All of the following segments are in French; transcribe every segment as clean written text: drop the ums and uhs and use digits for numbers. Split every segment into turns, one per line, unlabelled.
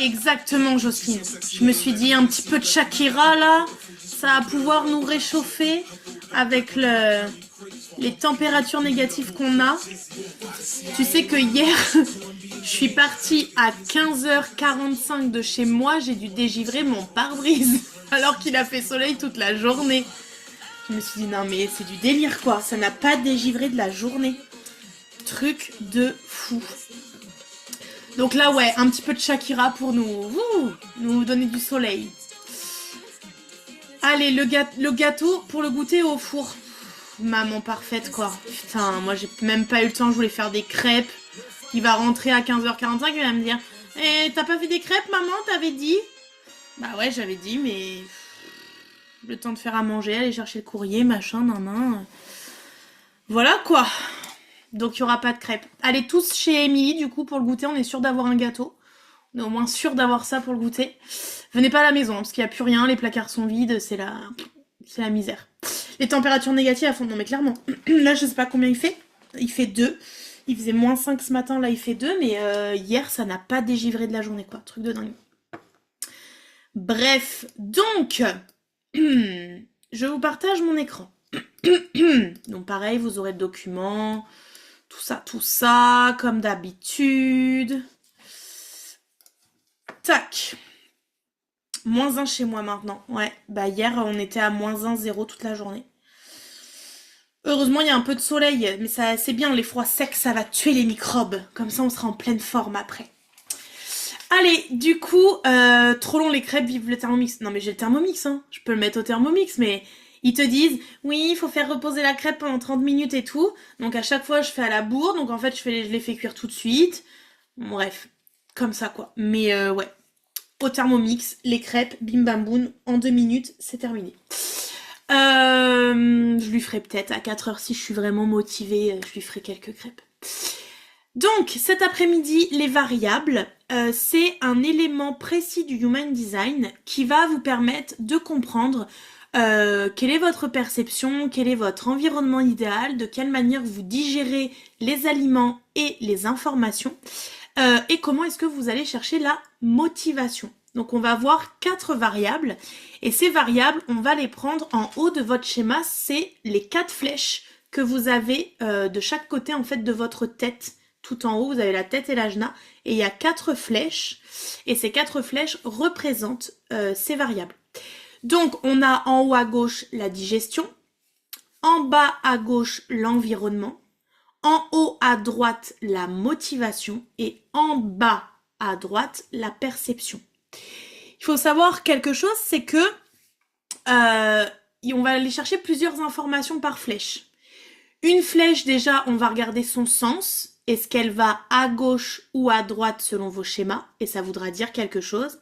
Exactement, Jocelyne. Je me suis dit un petit peu de Shakira là, ça va pouvoir nous réchauffer avec les températures négatives qu'on a. Tu sais que hier, je suis partie à 15h45 de chez moi, j'ai dû dégivrer mon pare-brise alors qu'il a fait soleil toute la journée. Je me suis dit non mais c'est du délire quoi, ça n'a pas dégivré de la journée. Truc de fou. Donc là ouais, un petit peu de Shakira pour nous donner du soleil. Allez, le gâteau pour le goûter au four. Maman parfaite quoi. Putain, moi j'ai même pas eu le temps, je voulais faire des crêpes. Il va rentrer à 15h45 et il va me dire eh, t'as pas fait des crêpes maman, t'avais dit? Bah ouais, j'avais dit, mais le temps de faire à manger, aller chercher le courrier, machin, nan. Voilà quoi. Donc il n'y aura pas de crêpes. Allez tous chez Émilie du coup pour le goûter, on est sûr d'avoir un gâteau. On est au moins sûr d'avoir ça pour le goûter. Venez pas à la maison, parce qu'il n'y a plus rien, les placards sont vides, c'est la misère. Les températures négatives à fond, non mais clairement. Là je sais pas combien il fait. Il fait 2. Il faisait -5 ce matin, là il fait 2, mais hier ça n'a pas dégivré de la journée quoi. Truc de dingue. Bref, donc, je vous partage mon écran. Donc pareil, vous aurez le document, tout ça, comme d'habitude. Tac. -1 chez moi maintenant. Ouais, bah hier on était à -1, 0 toute la journée. Heureusement il y a un peu de soleil, mais ça c'est bien, les froids secs ça va tuer les microbes. Comme ça on sera en pleine forme après. Allez, du coup, trop long les crêpes, vive le Thermomix. Non mais j'ai le Thermomix, hein. Je peux le mettre au Thermomix, mais ils te disent, oui, il faut faire reposer la crêpe pendant 30 minutes et tout. Donc à chaque fois, je fais à la bourre. Donc en fait, je les fais cuire tout de suite. Bref, comme ça quoi. Mais ouais, au Thermomix, les crêpes, bim bam boum, en 2 minutes, c'est terminé. Je lui ferai peut-être à 4h si je suis vraiment motivée, je lui ferai quelques crêpes. Donc, cet après-midi, les variables, c'est un élément précis du Human Design qui va vous permettre de comprendre quelle est votre perception, quel est votre environnement idéal, de quelle manière vous digérez les aliments et les informations, et comment est-ce que vous allez chercher la motivation. Donc, on va voir 4 variables, et ces variables, on va les prendre en haut de votre schéma, c'est les 4 flèches que vous avez de chaque côté en fait de votre tête. Tout en haut, vous avez la tête et l'ajna, et il y a 4 flèches, et ces 4 flèches représentent ces variables. Donc, on a en haut à gauche la digestion, en bas à gauche l'environnement, en haut à droite la motivation, et en bas à droite la perception. Il faut savoir quelque chose, c'est que on va aller chercher plusieurs informations par flèche. Une flèche, déjà, on va regarder son sens. Est-ce qu'elle va à gauche ou à droite selon vos schémas? Et ça voudra dire quelque chose.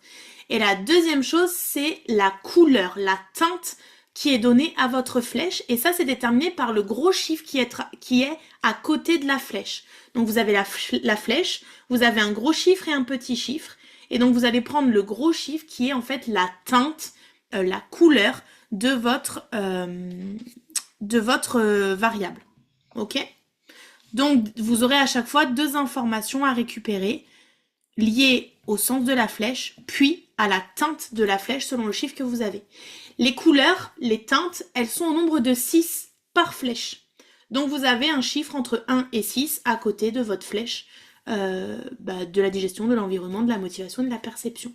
Et la deuxième chose, c'est la couleur, la teinte qui est donnée à votre flèche. Et ça, c'est déterminé par le gros chiffre qui est à côté de la flèche. Donc, vous avez la flèche, vous avez un gros chiffre et un petit chiffre. Et donc, vous allez prendre le gros chiffre qui est en fait la teinte, la couleur de votre variable. Ok? Donc, vous aurez à chaque fois 2 informations à récupérer liées au sens de la flèche, puis à la teinte de la flèche selon le chiffre que vous avez. Les couleurs, les teintes, elles sont au nombre de 6 par flèche. Donc, vous avez un chiffre entre 1 et 6 à côté de votre flèche de la digestion, de l'environnement, de la motivation, de la perception.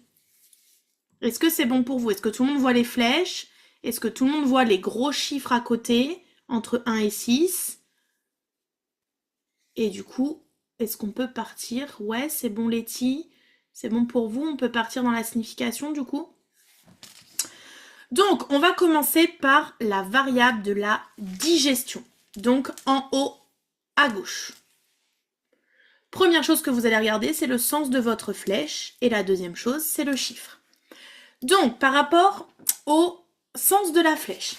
Est-ce que c'est bon pour vous? Est-ce que tout le monde voit les flèches? Est-ce que tout le monde voit les gros chiffres à côté, entre 1 et 6? Et du coup, est-ce qu'on peut partir? Ouais, c'est bon Letty, c'est bon pour vous, on peut partir dans la signification du coup. Donc, on va commencer par la variable de la digestion. Donc, en haut à gauche. Première chose que vous allez regarder, c'est le sens de votre flèche. Et la deuxième chose, c'est le chiffre. Donc, par rapport au sens de la flèche,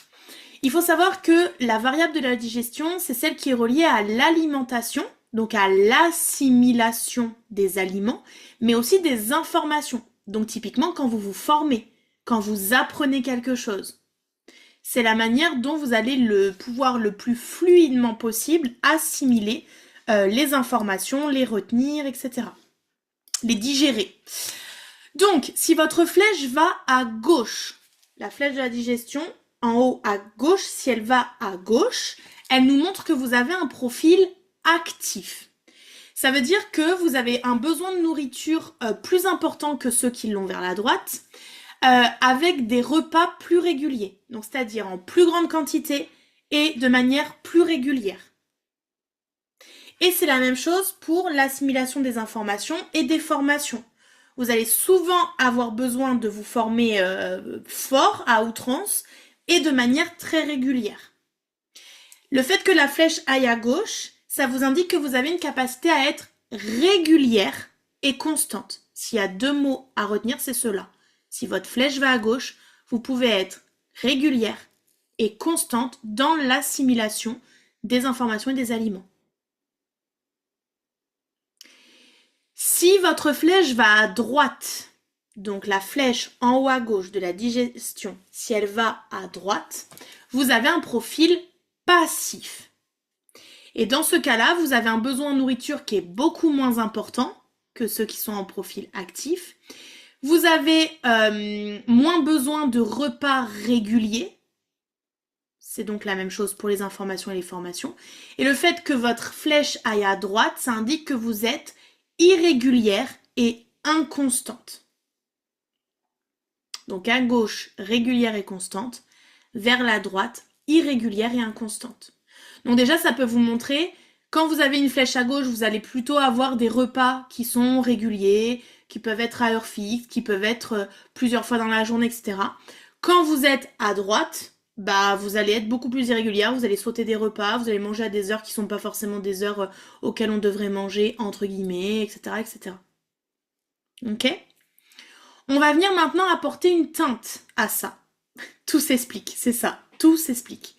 il faut savoir que la variable de la digestion, c'est celle qui est reliée à l'alimentation, donc à l'assimilation des aliments, mais aussi des informations. Donc typiquement, quand vous vous formez, quand vous apprenez quelque chose, c'est la manière dont vous allez pouvoir le plus fluidement possible assimiler les informations, les retenir, etc. Les digérer. Donc, si votre flèche va à gauche, la flèche de la digestion, en haut à gauche, si elle va à gauche, elle nous montre que vous avez un profil actif. Ça veut dire que vous avez un besoin de nourriture plus important que ceux qui l'ont vers la droite, avec des repas plus réguliers. Donc, c'est-à-dire en plus grande quantité et de manière plus régulière. Et c'est la même chose pour l'assimilation des informations et des formations. Vous allez souvent avoir besoin de vous former fort, à outrance, et de manière très régulière. Le fait que la flèche aille à gauche, ça vous indique que vous avez une capacité à être régulière et constante. S'il y a 2 mots à retenir, c'est cela. Si votre flèche va à gauche, vous pouvez être régulière et constante dans l'assimilation des informations et des aliments. Si votre flèche va à droite, donc la flèche en haut à gauche de la digestion, si elle va à droite, vous avez un profil passif. Et dans ce cas-là, vous avez un besoin de nourriture qui est beaucoup moins important que ceux qui sont en profil actif. Vous avez moins besoin de repas réguliers. C'est donc la même chose pour les informations et les formations. Et le fait que votre flèche aille à droite, ça indique que vous êtes irrégulière et inconstante. Donc à gauche, régulière et constante. Vers la droite, irrégulière et inconstante. Donc déjà, ça peut vous montrer, quand vous avez une flèche à gauche, vous allez plutôt avoir des repas qui sont réguliers, qui peuvent être à heure fixe, qui peuvent être plusieurs fois dans la journée, etc. Quand vous êtes à droite, vous allez être beaucoup plus irrégulière, vous allez sauter des repas, vous allez manger à des heures qui sont pas forcément des heures auxquelles on devrait manger, entre guillemets, etc., etc. Ok ? On va venir maintenant apporter une teinte à ça. Tout s'explique, c'est ça, tout s'explique.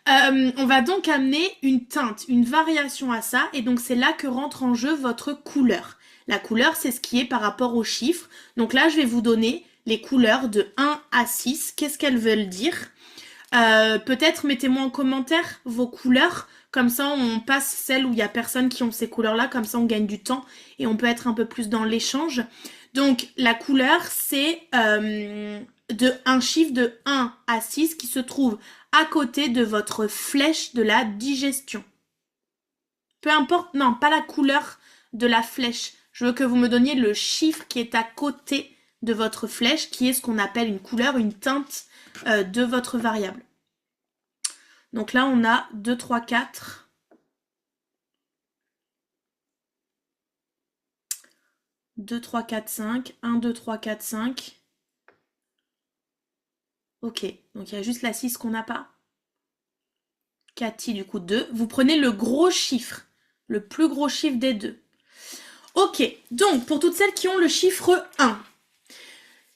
On va donc amener une teinte, une variation à ça, et donc c'est là que rentre en jeu votre couleur. La couleur, c'est ce qui est par rapport aux chiffres. Donc là, je vais vous donner les couleurs de 1 à 6. Qu'est-ce qu'elles veulent dire ? Peut-être mettez-moi en commentaire vos couleurs, comme ça on passe celles où il y a personne qui ont ces couleurs-là, comme ça on gagne du temps et on peut être un peu plus dans l'échange. Donc la couleur, c'est un chiffre de 1 à 6 qui se trouve à côté de votre flèche de la digestion. Peu importe, non, pas la couleur de la flèche. Je veux que vous me donniez le chiffre qui est à côté de votre flèche, qui est ce qu'on appelle une couleur, une teinte de votre variable. Donc là, on a 2, 3, 4. 2, 3, 4, 5. 1, 2, 3, 4, 5. Ok, donc il y a juste la 6 qu'on n'a pas. Cathy, du coup, 2. Vous prenez le gros chiffre, le plus gros chiffre des deux. Ok, donc pour toutes celles qui ont le chiffre 1,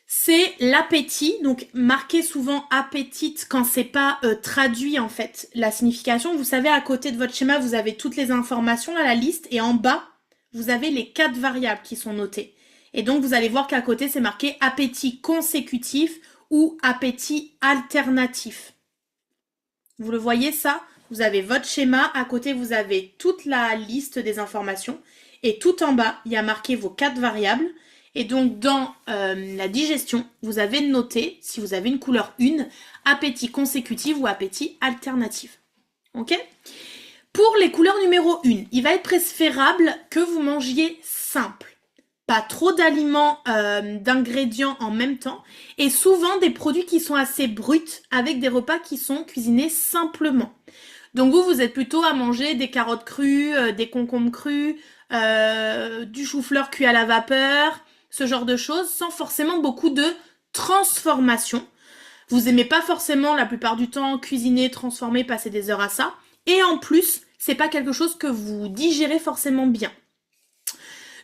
c'est l'appétit, donc marquez souvent appétite quand c'est pas traduit en fait la signification. Vous savez, à côté de votre schéma, vous avez toutes les informations à la liste et en bas, vous avez les 4 variables qui sont notées. Et donc vous allez voir qu'à côté, c'est marqué appétit consécutif ou appétit alternatif. Vous le voyez ça ? Vous avez votre schéma, à côté vous avez toute la liste des informations et tout en bas, il y a marqué vos 4 variables. Et donc dans la digestion, vous avez noté, si vous avez une couleur 1, appétit consécutif ou appétit alternatif. Ok ? Pour les couleurs numéro 1, il va être préférable que vous mangiez simple. Pas trop d'aliments, d'ingrédients en même temps. Et souvent des produits qui sont assez bruts avec des repas qui sont cuisinés simplement. Donc vous êtes plutôt à manger des carottes crues, des concombres crus, du chou-fleur cuit à la vapeur, ce genre de choses, sans forcément beaucoup de transformation. Vous aimez pas forcément la plupart du temps cuisiner, transformer, passer des heures à ça. Et en plus, c'est pas quelque chose que vous digérez forcément bien.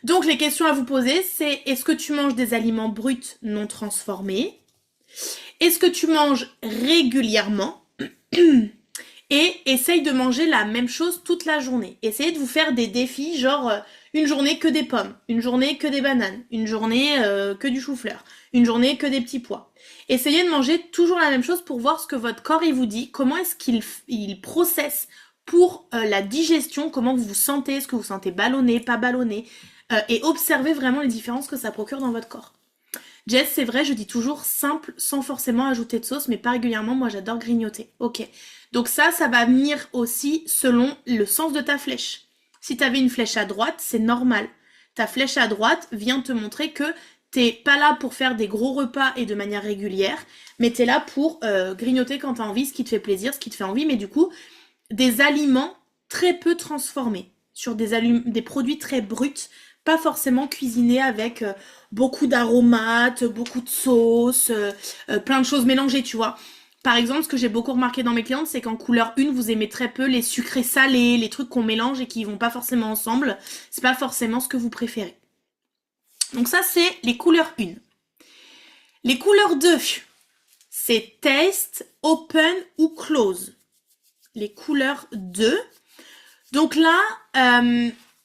Donc les questions à vous poser, c'est est-ce que tu manges des aliments bruts non transformés? Est-ce que tu manges régulièrement? Et essaye de manger la même chose toute la journée. Essayez de vous faire des défis, genre une journée que des pommes, une journée que des bananes, une journée que du chou-fleur, une journée que des petits pois. Essayez de manger toujours la même chose pour voir ce que votre corps il vous dit, comment est-ce qu'il processe pour la digestion, comment vous vous sentez, est-ce que vous vous sentez ballonné, pas ballonné, et observez vraiment les différences que ça procure dans votre corps. Jess, c'est vrai, je dis toujours simple sans forcément ajouter de sauce, mais pas régulièrement, moi j'adore grignoter. Ok. Donc ça va venir aussi selon le sens de ta flèche. Si t'avais une flèche à droite, c'est normal. Ta flèche à droite vient te montrer que t'es pas là pour faire des gros repas et de manière régulière, mais t'es là pour grignoter quand t'as envie, ce qui te fait plaisir, ce qui te fait envie, mais du coup, des aliments très peu transformés, sur des produits très bruts, pas forcément cuisinés avec beaucoup d'aromates, beaucoup de sauce, plein de choses mélangées, tu vois. Par exemple, ce que j'ai beaucoup remarqué dans mes clientes, c'est qu'en couleur 1, vous aimez très peu les sucrés salés, les trucs qu'on mélange et qui vont pas forcément ensemble. C'est pas forcément ce que vous préférez. Donc ça, c'est les couleurs 1. Les couleurs 2, c'est taste, open ou close. Les couleurs 2. Donc là,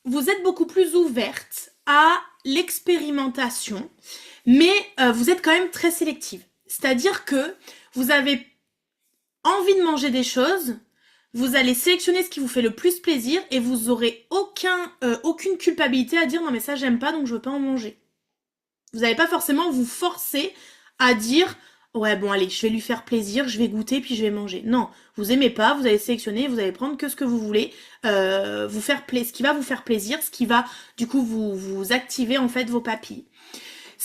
vous êtes beaucoup plus ouverte à l'expérimentation, mais vous êtes quand même très sélective. C'est-à-dire que vous avez envie de manger des choses, vous allez sélectionner ce qui vous fait le plus plaisir et vous aurez aucune culpabilité à dire non mais ça j'aime pas donc je veux pas en manger. Vous n'allez pas forcément vous forcer à dire ouais bon allez je vais lui faire plaisir, je vais goûter puis je vais manger. Non, vous aimez pas, vous allez sélectionner, vous allez prendre que ce que vous voulez, ce qui va vous faire plaisir, ce qui va du coup vous activer en fait vos papilles.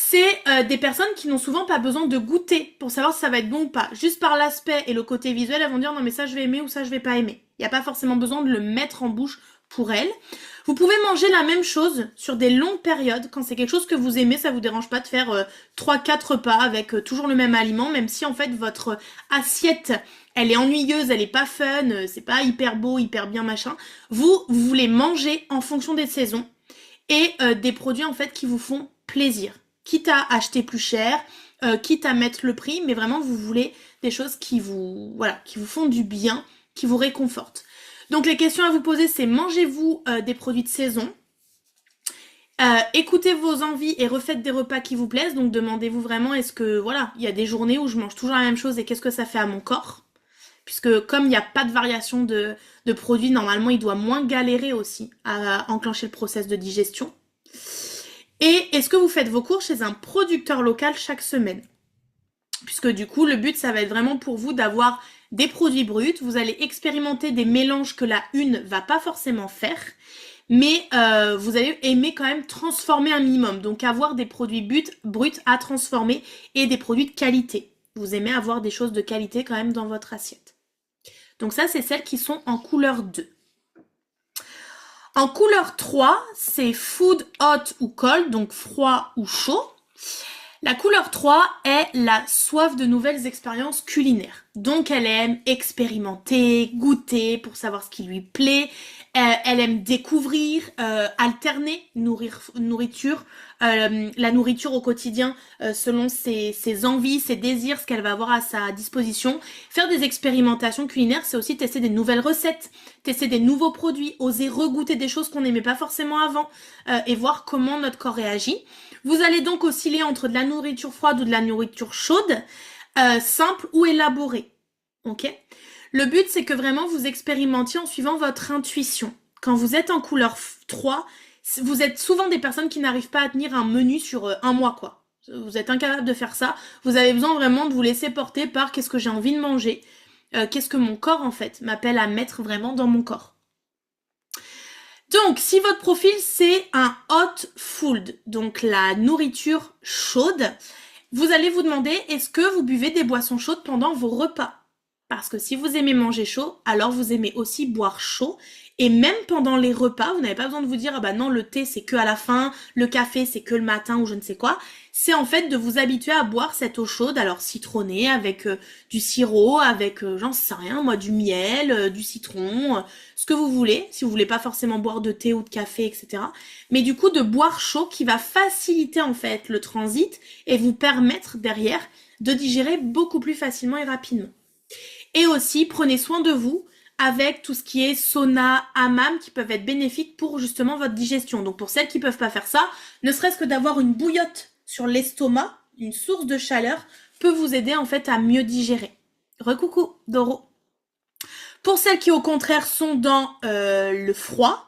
C'est des personnes qui n'ont souvent pas besoin de goûter pour savoir si ça va être bon ou pas. Juste par l'aspect et le côté visuel, elles vont dire non mais ça je vais aimer ou ça je vais pas aimer. Il n'y a pas forcément besoin de le mettre en bouche pour elles. Vous pouvez manger la même chose sur des longues périodes. Quand c'est quelque chose que vous aimez, ça vous dérange pas de faire 3-4 repas avec toujours le même aliment, même si en fait votre assiette elle est ennuyeuse, elle est pas fun, c'est pas hyper beau, hyper bien machin. Vous voulez manger en fonction des saisons et des produits en fait qui vous font plaisir. Quitte à acheter plus cher, quitte à mettre le prix, mais vraiment vous voulez des choses qui vous font du bien, qui vous réconfortent. Donc les questions à vous poser, c'est mangez-vous des produits de saison? Écoutez vos envies et refaites des repas qui vous plaisent. Donc demandez-vous vraiment, est-ce que voilà, il y a des journées où je mange toujours la même chose et qu'est-ce que ça fait à mon corps? Puisque comme il n'y a pas de variation de produits, normalement il doit moins galérer aussi à enclencher le process de digestion. Et est-ce que vous faites vos courses chez un producteur local chaque semaine? Puisque du coup, le but, ça va être vraiment pour vous d'avoir des produits bruts. Vous allez expérimenter des mélanges que la une va pas forcément faire. Mais vous allez aimer quand même transformer un minimum. Donc avoir des produits bruts à transformer et des produits de qualité. Vous aimez avoir des choses de qualité quand même dans votre assiette. Donc ça, c'est celles qui sont en couleur 2. En couleur 3, c'est food hot ou cold, donc froid ou chaud. La couleur 3 est la soif de nouvelles expériences culinaires. Donc elle aime expérimenter, goûter pour savoir ce qui lui plaît. Elle aime découvrir, alterner nourriture, la nourriture au quotidien selon ses envies, ses désirs, ce qu'elle va avoir à sa disposition. Faire des expérimentations culinaires, c'est aussi tester des nouvelles recettes, tester des nouveaux produits, oser regoûter des choses qu'on n'aimait pas forcément avant et voir comment notre corps réagit. Vous allez donc osciller entre de la nourriture froide ou de la nourriture chaude, simple ou élaborée. Ok ? Le but, c'est que vraiment vous expérimentiez en suivant votre intuition. Quand vous êtes en couleur 3, vous êtes souvent des personnes qui n'arrivent pas à tenir un menu sur un mois, quoi. Vous êtes incapable de faire ça. Vous avez besoin vraiment de vous laisser porter par qu'est-ce que j'ai envie de manger, qu'est-ce que mon corps, en fait, m'appelle à mettre vraiment dans mon corps. Donc, si votre profil, c'est un hot food, donc la nourriture chaude, vous allez vous demander, est-ce que vous buvez des boissons chaudes pendant vos repas? Parce que si vous aimez manger chaud, alors vous aimez aussi boire chaud. Et même pendant les repas, vous n'avez pas besoin de vous dire, ah bah non, le thé c'est que à la fin, le café c'est que le matin ou je ne sais quoi. C'est en fait de vous habituer à boire cette eau chaude, alors citronnée, avec du sirop, avec, j'en sais rien, moi, du miel, du citron, ce que vous voulez, si vous voulez pas forcément boire de thé ou de café, etc. Mais du coup, de boire chaud qui va faciliter en fait le transit et vous permettre derrière de digérer beaucoup plus facilement et rapidement. Et aussi, prenez soin de vous avec tout ce qui est sauna, hammam, qui peuvent être bénéfiques pour justement votre digestion. Donc pour celles qui peuvent pas faire ça, ne serait-ce que d'avoir une bouillotte sur l'estomac, une source de chaleur, peut vous aider en fait à mieux digérer. Recoucou, Doro. Pour celles qui au contraire sont dans le froid,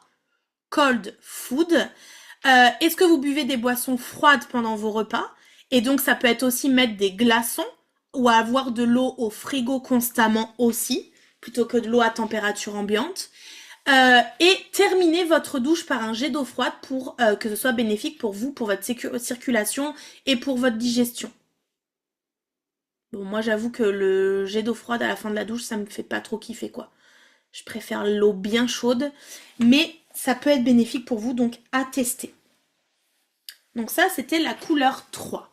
cold food, est-ce que vous buvez des boissons froides pendant vos repas? Et donc ça peut être aussi mettre des glaçons ou avoir de l'eau au frigo constamment aussi, plutôt que de l'eau à température ambiante. Et terminez votre douche par un jet d'eau froide pour que ce soit bénéfique pour vous, pour votre circulation et pour votre digestion. Bon, moi j'avoue que le jet d'eau froide à la fin de la douche, ça me fait pas trop kiffer quoi. Je préfère l'eau bien chaude, mais ça peut être bénéfique pour vous, donc à tester. Donc ça, c'était la couleur 3.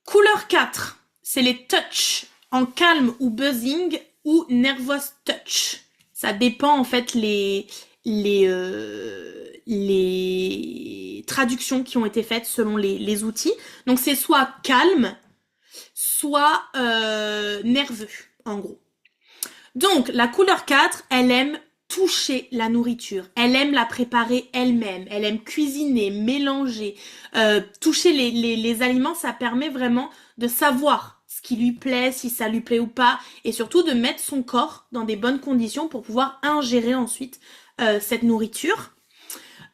Couleur 4, c'est les touch en calme ou buzzing ou nervous touch. Ça dépend en fait les traductions qui ont été faites selon les outils. Donc c'est soit calme, soit nerveux, en gros. Donc la couleur 4, elle aime toucher la nourriture, elle aime la préparer elle-même, elle aime cuisiner, mélanger, toucher les aliments, ça permet vraiment de savoir ce qui lui plaît, si ça lui plaît ou pas, et surtout de mettre son corps dans des bonnes conditions pour pouvoir ingérer ensuite cette nourriture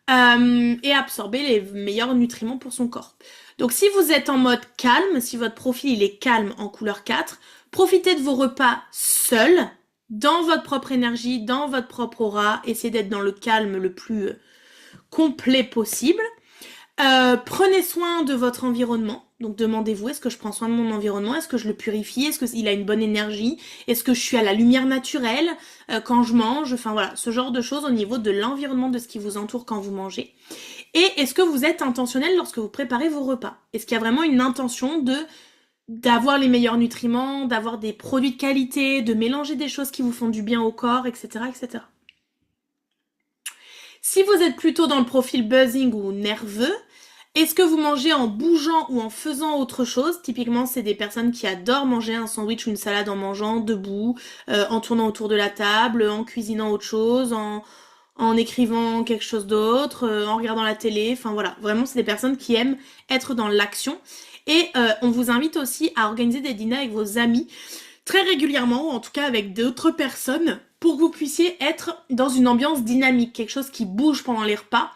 et absorber les meilleurs nutriments pour son corps. Donc si vous êtes en mode calme, si votre profil il est calme en couleur 4, profitez de vos repas seuls, dans votre propre énergie, dans votre propre aura, essayez d'être dans le calme le plus complet possible. Prenez soin de votre environnement, donc demandez-vous, est-ce que je prends soin de mon environnement, est-ce que je le purifie, est-ce qu'il a une bonne énergie, est-ce que je suis à la lumière naturelle quand je mange, enfin voilà, ce genre de choses au niveau de l'environnement, de ce qui vous entoure quand vous mangez. Et est-ce que vous êtes intentionnel lorsque vous préparez vos repas? Est-ce qu'il y a vraiment une intention d'avoir les meilleurs nutriments, d'avoir des produits de qualité, de mélanger des choses qui vous font du bien au corps, etc., etc. Si vous êtes plutôt dans le profil buzzing ou nerveux, est-ce que vous mangez en bougeant ou en faisant autre chose? Typiquement, c'est des personnes qui adorent manger un sandwich ou une salade en mangeant debout, en tournant autour de la table, en cuisinant autre chose, en écrivant quelque chose d'autre, en regardant la télé. Enfin voilà, vraiment, c'est des personnes qui aiment être dans l'action. Et on vous invite aussi à organiser des dîners avec vos amis très régulièrement, ou en tout cas avec d'autres personnes, pour que vous puissiez être dans une ambiance dynamique, quelque chose qui bouge pendant les repas.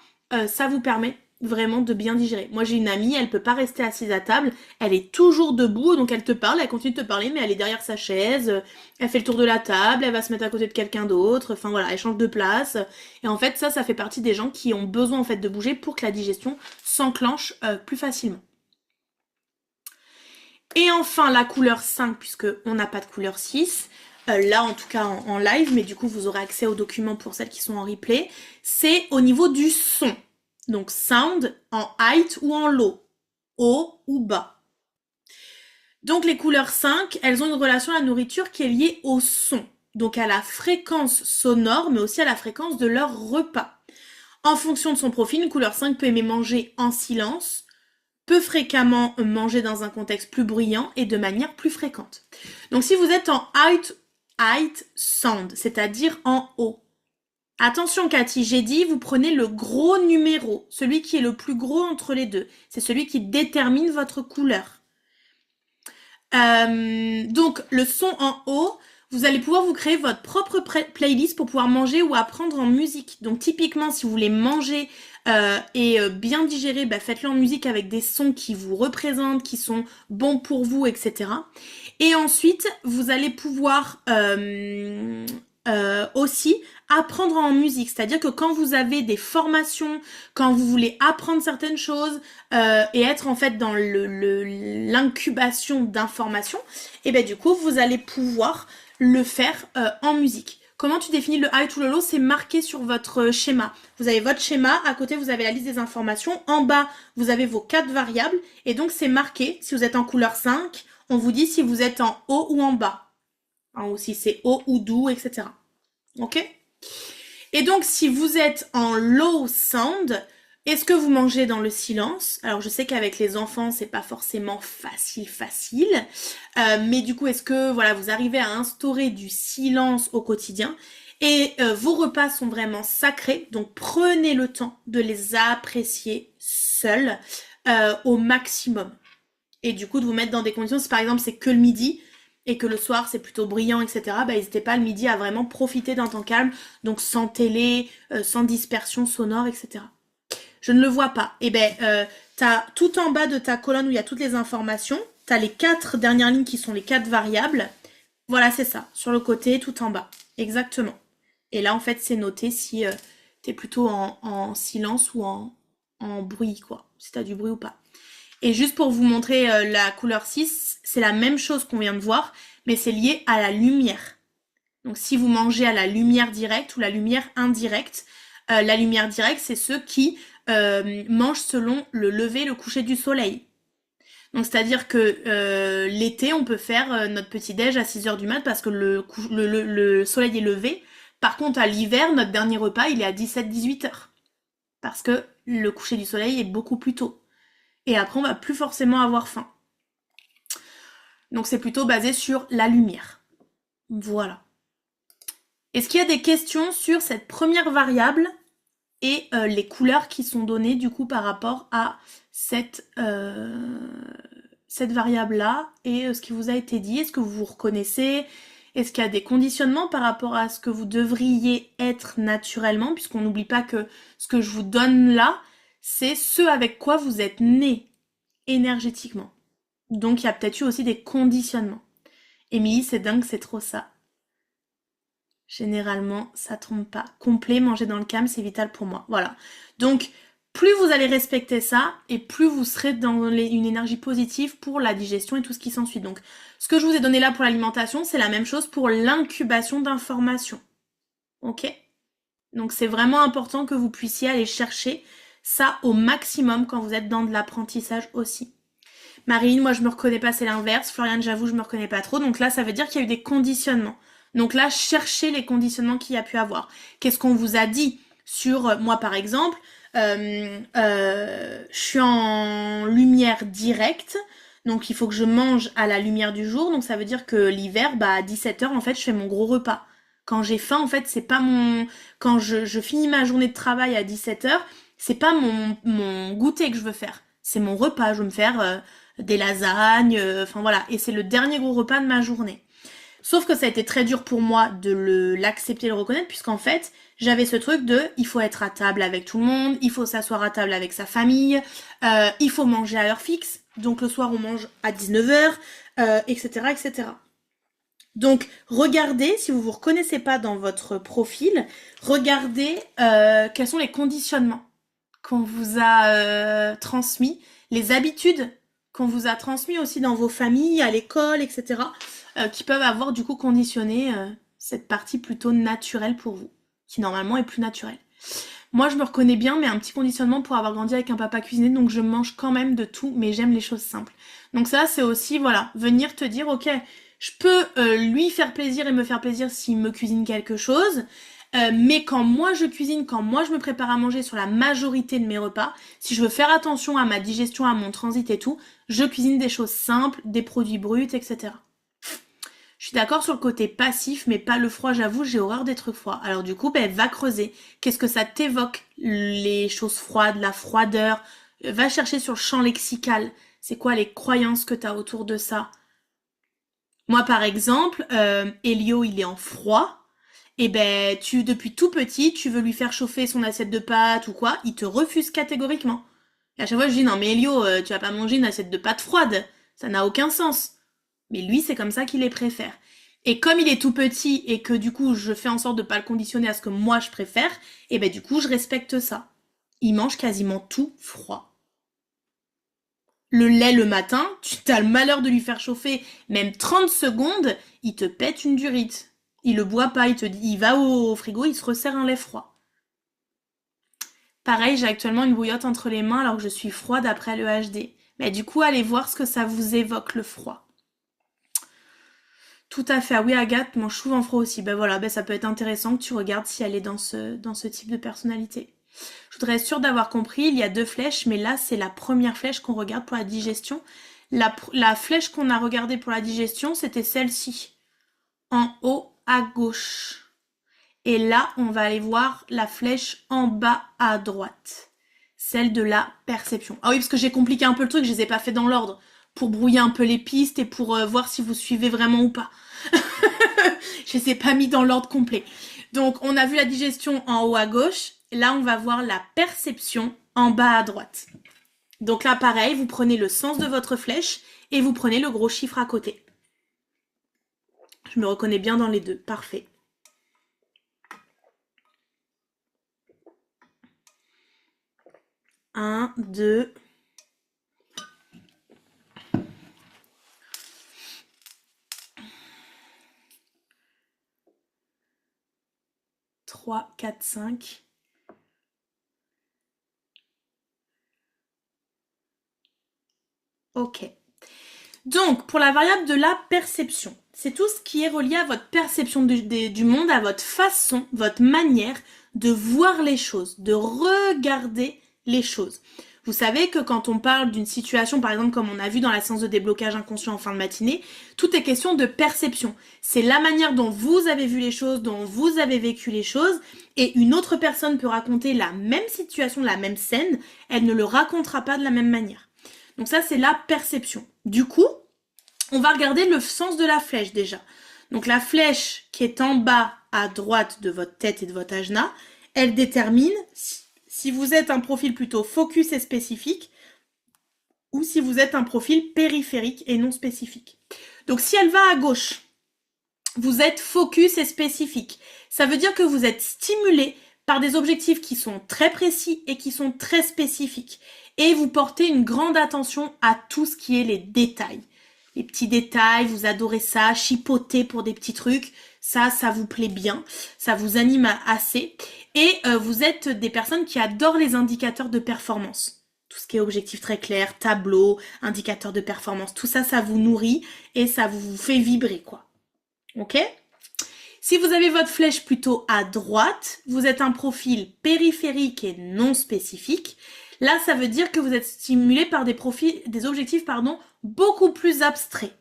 Ça vous permet vraiment de bien digérer. Moi j'ai une amie, elle peut pas rester assise à table, elle est toujours debout, donc elle te parle, elle continue de te parler, mais elle est derrière sa chaise, elle fait le tour de la table, elle va se mettre à côté de quelqu'un d'autre, enfin voilà, elle change de place. Et en fait ça fait partie des gens qui ont besoin en fait de bouger pour que la digestion s'enclenche plus facilement. Et enfin la couleur 5, puisque on n'a pas de couleur 6, là en tout cas en live, mais du coup vous aurez accès aux documents pour celles qui sont en replay, c'est au niveau du son. Donc sound en height ou en low, haut ou bas. Donc les couleurs 5, elles ont une relation à la nourriture qui est liée au son, donc à la fréquence sonore, mais aussi à la fréquence de leur repas. En fonction de son profil, une couleur 5 peut aimer manger en silence, peut fréquemment manger dans un contexte plus bruyant et de manière plus fréquente. Donc si vous êtes en height sound, c'est-à-dire en haut, attention Cathy, j'ai dit vous prenez le gros numéro, celui qui est le plus gros entre les deux. C'est celui qui détermine votre couleur. Donc le son en haut, vous allez pouvoir vous créer votre propre playlist pour pouvoir manger ou apprendre en musique. Donc typiquement si vous voulez manger et bien digérer, faites-le en musique avec des sons qui vous représentent, qui sont bons pour vous, etc. Et ensuite, vous allez pouvoir aussi apprendre en musique, c'est-à-dire que quand vous avez des formations, quand vous voulez apprendre certaines choses et être en fait dans l'incubation d'informations, et du coup vous allez pouvoir le faire en musique. Comment tu définis le height ou le low? C'est marqué sur votre schéma. Vous avez votre schéma, à côté vous avez la liste des informations, en bas vous avez vos 4 variables et donc c'est marqué. Si vous êtes en couleur 5, on vous dit si vous êtes en haut ou en bas. Ou si c'est haut ou doux, etc. Ok? Et donc si vous êtes en low sound, est-ce que vous mangez dans le silence? Alors je sais qu'avec les enfants c'est pas forcément facile, mais du coup est-ce que voilà vous arrivez à instaurer du silence au quotidien? Et vos repas sont vraiment sacrés, donc prenez le temps de les apprécier seuls au maximum. Et du coup de vous mettre dans des conditions, si par exemple c'est que le midi, et que le soir c'est plutôt brillant, etc., n'hésitez pas le midi à vraiment profiter d'un temps calme, donc sans télé, sans dispersion sonore, etc. Je ne le vois pas. t'as tout en bas de ta colonne où il y a toutes les informations, t'as les 4 dernières lignes qui sont les 4 variables. Voilà, c'est ça, sur le côté, tout en bas. Exactement. Et là, en fait, c'est noté si t'es plutôt en silence ou en bruit, quoi. Si t'as du bruit ou pas. Et juste pour vous montrer la couleur 6, c'est la même chose qu'on vient de voir, mais c'est lié à la lumière. Donc si vous mangez à la lumière directe ou la lumière indirecte, la lumière directe, c'est ceux qui mangent selon le lever et le coucher du soleil. Donc c'est-à-dire que l'été, on peut faire notre petit-déj à 6h du mat parce que le soleil est levé. Par contre, à l'hiver, notre dernier repas, il est à 17-18h. Parce que le coucher du soleil est beaucoup plus tôt. Et après, on va plus forcément avoir faim. Donc c'est plutôt basé sur la lumière. Voilà. Est-ce qu'il y a des questions sur cette première variable et les couleurs qui sont données du coup par rapport à cette variable-là et ce qui vous a été dit? Est-ce que vous vous reconnaissez? Est-ce qu'il y a des conditionnements par rapport à ce que vous devriez être naturellement? Puisqu'on n'oublie pas que ce que je vous donne là, c'est ce avec quoi vous êtes né énergétiquement. Donc il y a peut-être eu aussi des conditionnements. Émilie, c'est dingue, c'est trop ça. Généralement, ça trompe pas. Complet, manger dans le calme, c'est vital pour moi. Voilà. Donc, plus vous allez respecter ça, et plus vous serez dans une énergie positive pour la digestion et tout ce qui s'ensuit. Donc, ce que je vous ai donné là pour l'alimentation, c'est la même chose pour l'incubation d'informations. Ok? Donc, c'est vraiment important que vous puissiez aller chercher ça au maximum quand vous êtes dans de l'apprentissage aussi. Marine, moi je me reconnais pas, c'est l'inverse. Floriane, j'avoue, je me reconnais pas trop. Donc là, ça veut dire qu'il y a eu des conditionnements. Donc là, cherchez les conditionnements qu'il y a pu avoir. Qu'est-ce qu'on vous a dit sur, moi par exemple, je suis en lumière directe, donc il faut que je mange à la lumière du jour. Donc ça veut dire que l'hiver, à 17h, en fait, je fais mon gros repas. Quand j'ai faim, en fait, c'est pas mon... Quand je finis ma journée de travail à 17h, c'est pas mon goûter que je veux faire. C'est mon repas. Je veux me faire des lasagnes, enfin voilà. Et c'est le dernier gros repas de ma journée. Sauf que ça a été très dur pour moi de l'accepter, le reconnaître, puisqu'en fait, j'avais ce truc de il faut être à table avec tout le monde, il faut s'asseoir à table avec sa famille, il faut manger à heure fixe, donc le soir on mange à 19h, etc., etc. Donc regardez, si vous vous reconnaissez pas dans votre profil, regardez quels sont les conditionnements qu'on vous a transmis, les habitudes qu'on vous a transmis aussi dans vos familles, à l'école, etc., qui peuvent avoir du coup conditionné cette partie plutôt naturelle pour vous, qui normalement est plus naturelle. Moi je me reconnais bien, mais un petit conditionnement pour avoir grandi avec un papa cuisinier, donc je mange quand même de tout, mais j'aime les choses simples. Donc ça c'est aussi, voilà, venir te dire, ok, je peux lui faire plaisir et me faire plaisir s'il me cuisine quelque chose, mais quand moi je cuisine, quand moi je me prépare à manger sur la majorité de mes repas, si je veux faire attention à ma digestion, à mon transit et tout, je cuisine des choses simples, des produits bruts, etc. Je suis d'accord sur le côté passif, mais pas le froid, j'avoue, j'ai horreur des trucs froids. Alors du coup, va creuser. Qu'est-ce que ça t'évoque, les choses froides, la froideur? Va chercher sur le champ lexical. C'est quoi les croyances que t'as autour de ça? Moi, par exemple, Elio, il est en froid. Et depuis tout petit, tu veux lui faire chauffer son assiette de pâtes ou quoi, il te refuse catégoriquement. Et à chaque fois, je dis, non mais Elio, tu vas pas manger une assiette de pâtes froide. Ça n'a aucun sens. Mais lui, c'est comme ça qu'il les préfère. Et comme il est tout petit et que du coup, je fais en sorte de pas le conditionner à ce que moi je préfère, et du coup, je respecte ça. Il mange quasiment tout froid. Le lait le matin, tu as le malheur de lui faire chauffer même 30 secondes, il te pète une durite. Il le boit pas, il te dit, il va au frigo, il se resserre un lait froid. Pareil, j'ai actuellement une bouillotte entre les mains alors que je suis froide après le HD. Mais du coup, allez voir ce que ça vous évoque, le froid. Tout à fait. Ah oui, Agathe mange souvent froid aussi. Voilà, ça peut être intéressant que tu regardes si elle est dans ce type de personnalité. Je voudrais être sûre d'avoir compris, il y a 2 flèches, mais là, c'est la première flèche qu'on regarde pour la digestion. La flèche qu'on a regardée pour la digestion, c'était celle-ci. En haut à gauche. Et là, on va aller voir la flèche en bas à droite. Celle de la perception. Ah oui, parce que j'ai compliqué un peu le truc, je les ai pas fait dans l'ordre. Pour brouiller un peu les pistes et pour voir si vous suivez vraiment ou pas. Je les ai pas mis dans l'ordre complet. Donc, on a vu la digestion en haut à gauche. Là, on va voir la perception en bas à droite. Donc là, pareil, vous prenez le sens de votre flèche et vous prenez le gros chiffre à côté. Je me reconnais bien dans les deux. Parfait. Un, deux... 3, 4, 5. Ok. Donc, pour la variable de la perception, c'est tout ce qui est relié à votre perception du monde, à votre façon, votre manière de voir les choses, de regarder les choses. Vous savez que quand on parle d'une situation, par exemple, comme on a vu dans la séance de déblocage inconscient en fin de matinée, tout est question de perception. C'est la manière dont vous avez vu les choses, dont vous avez vécu les choses, et une autre personne peut raconter la même situation, la même scène, elle ne le racontera pas de la même manière. Donc ça, c'est la perception. Du coup, on va regarder le sens de la flèche déjà. Donc la flèche qui est en bas à droite de votre tête et de votre ajna, elle détermine si vous êtes un profil plutôt focus et spécifique ou si vous êtes un profil périphérique et non spécifique. Donc si elle va à gauche, vous êtes focus et spécifique. Ça veut dire que vous êtes stimulé par des objectifs qui sont très précis et qui sont très spécifiques. Et vous portez une grande attention à tout ce qui est les détails. Les petits détails, vous adorez ça, chipoter pour des petits trucs, ça vous plaît bien, ça vous anime assez. Et vous êtes des personnes qui adorent les indicateurs de performance. Tout ce qui est objectif très clair, tableau, indicateurs de performance, tout ça, ça vous nourrit et ça vous fait vibrer, quoi. Ok ? Si vous avez votre flèche plutôt à droite, vous êtes un profil périphérique et non spécifique. Là, ça veut dire que vous êtes stimulé par des objectifs, beaucoup plus abstraits.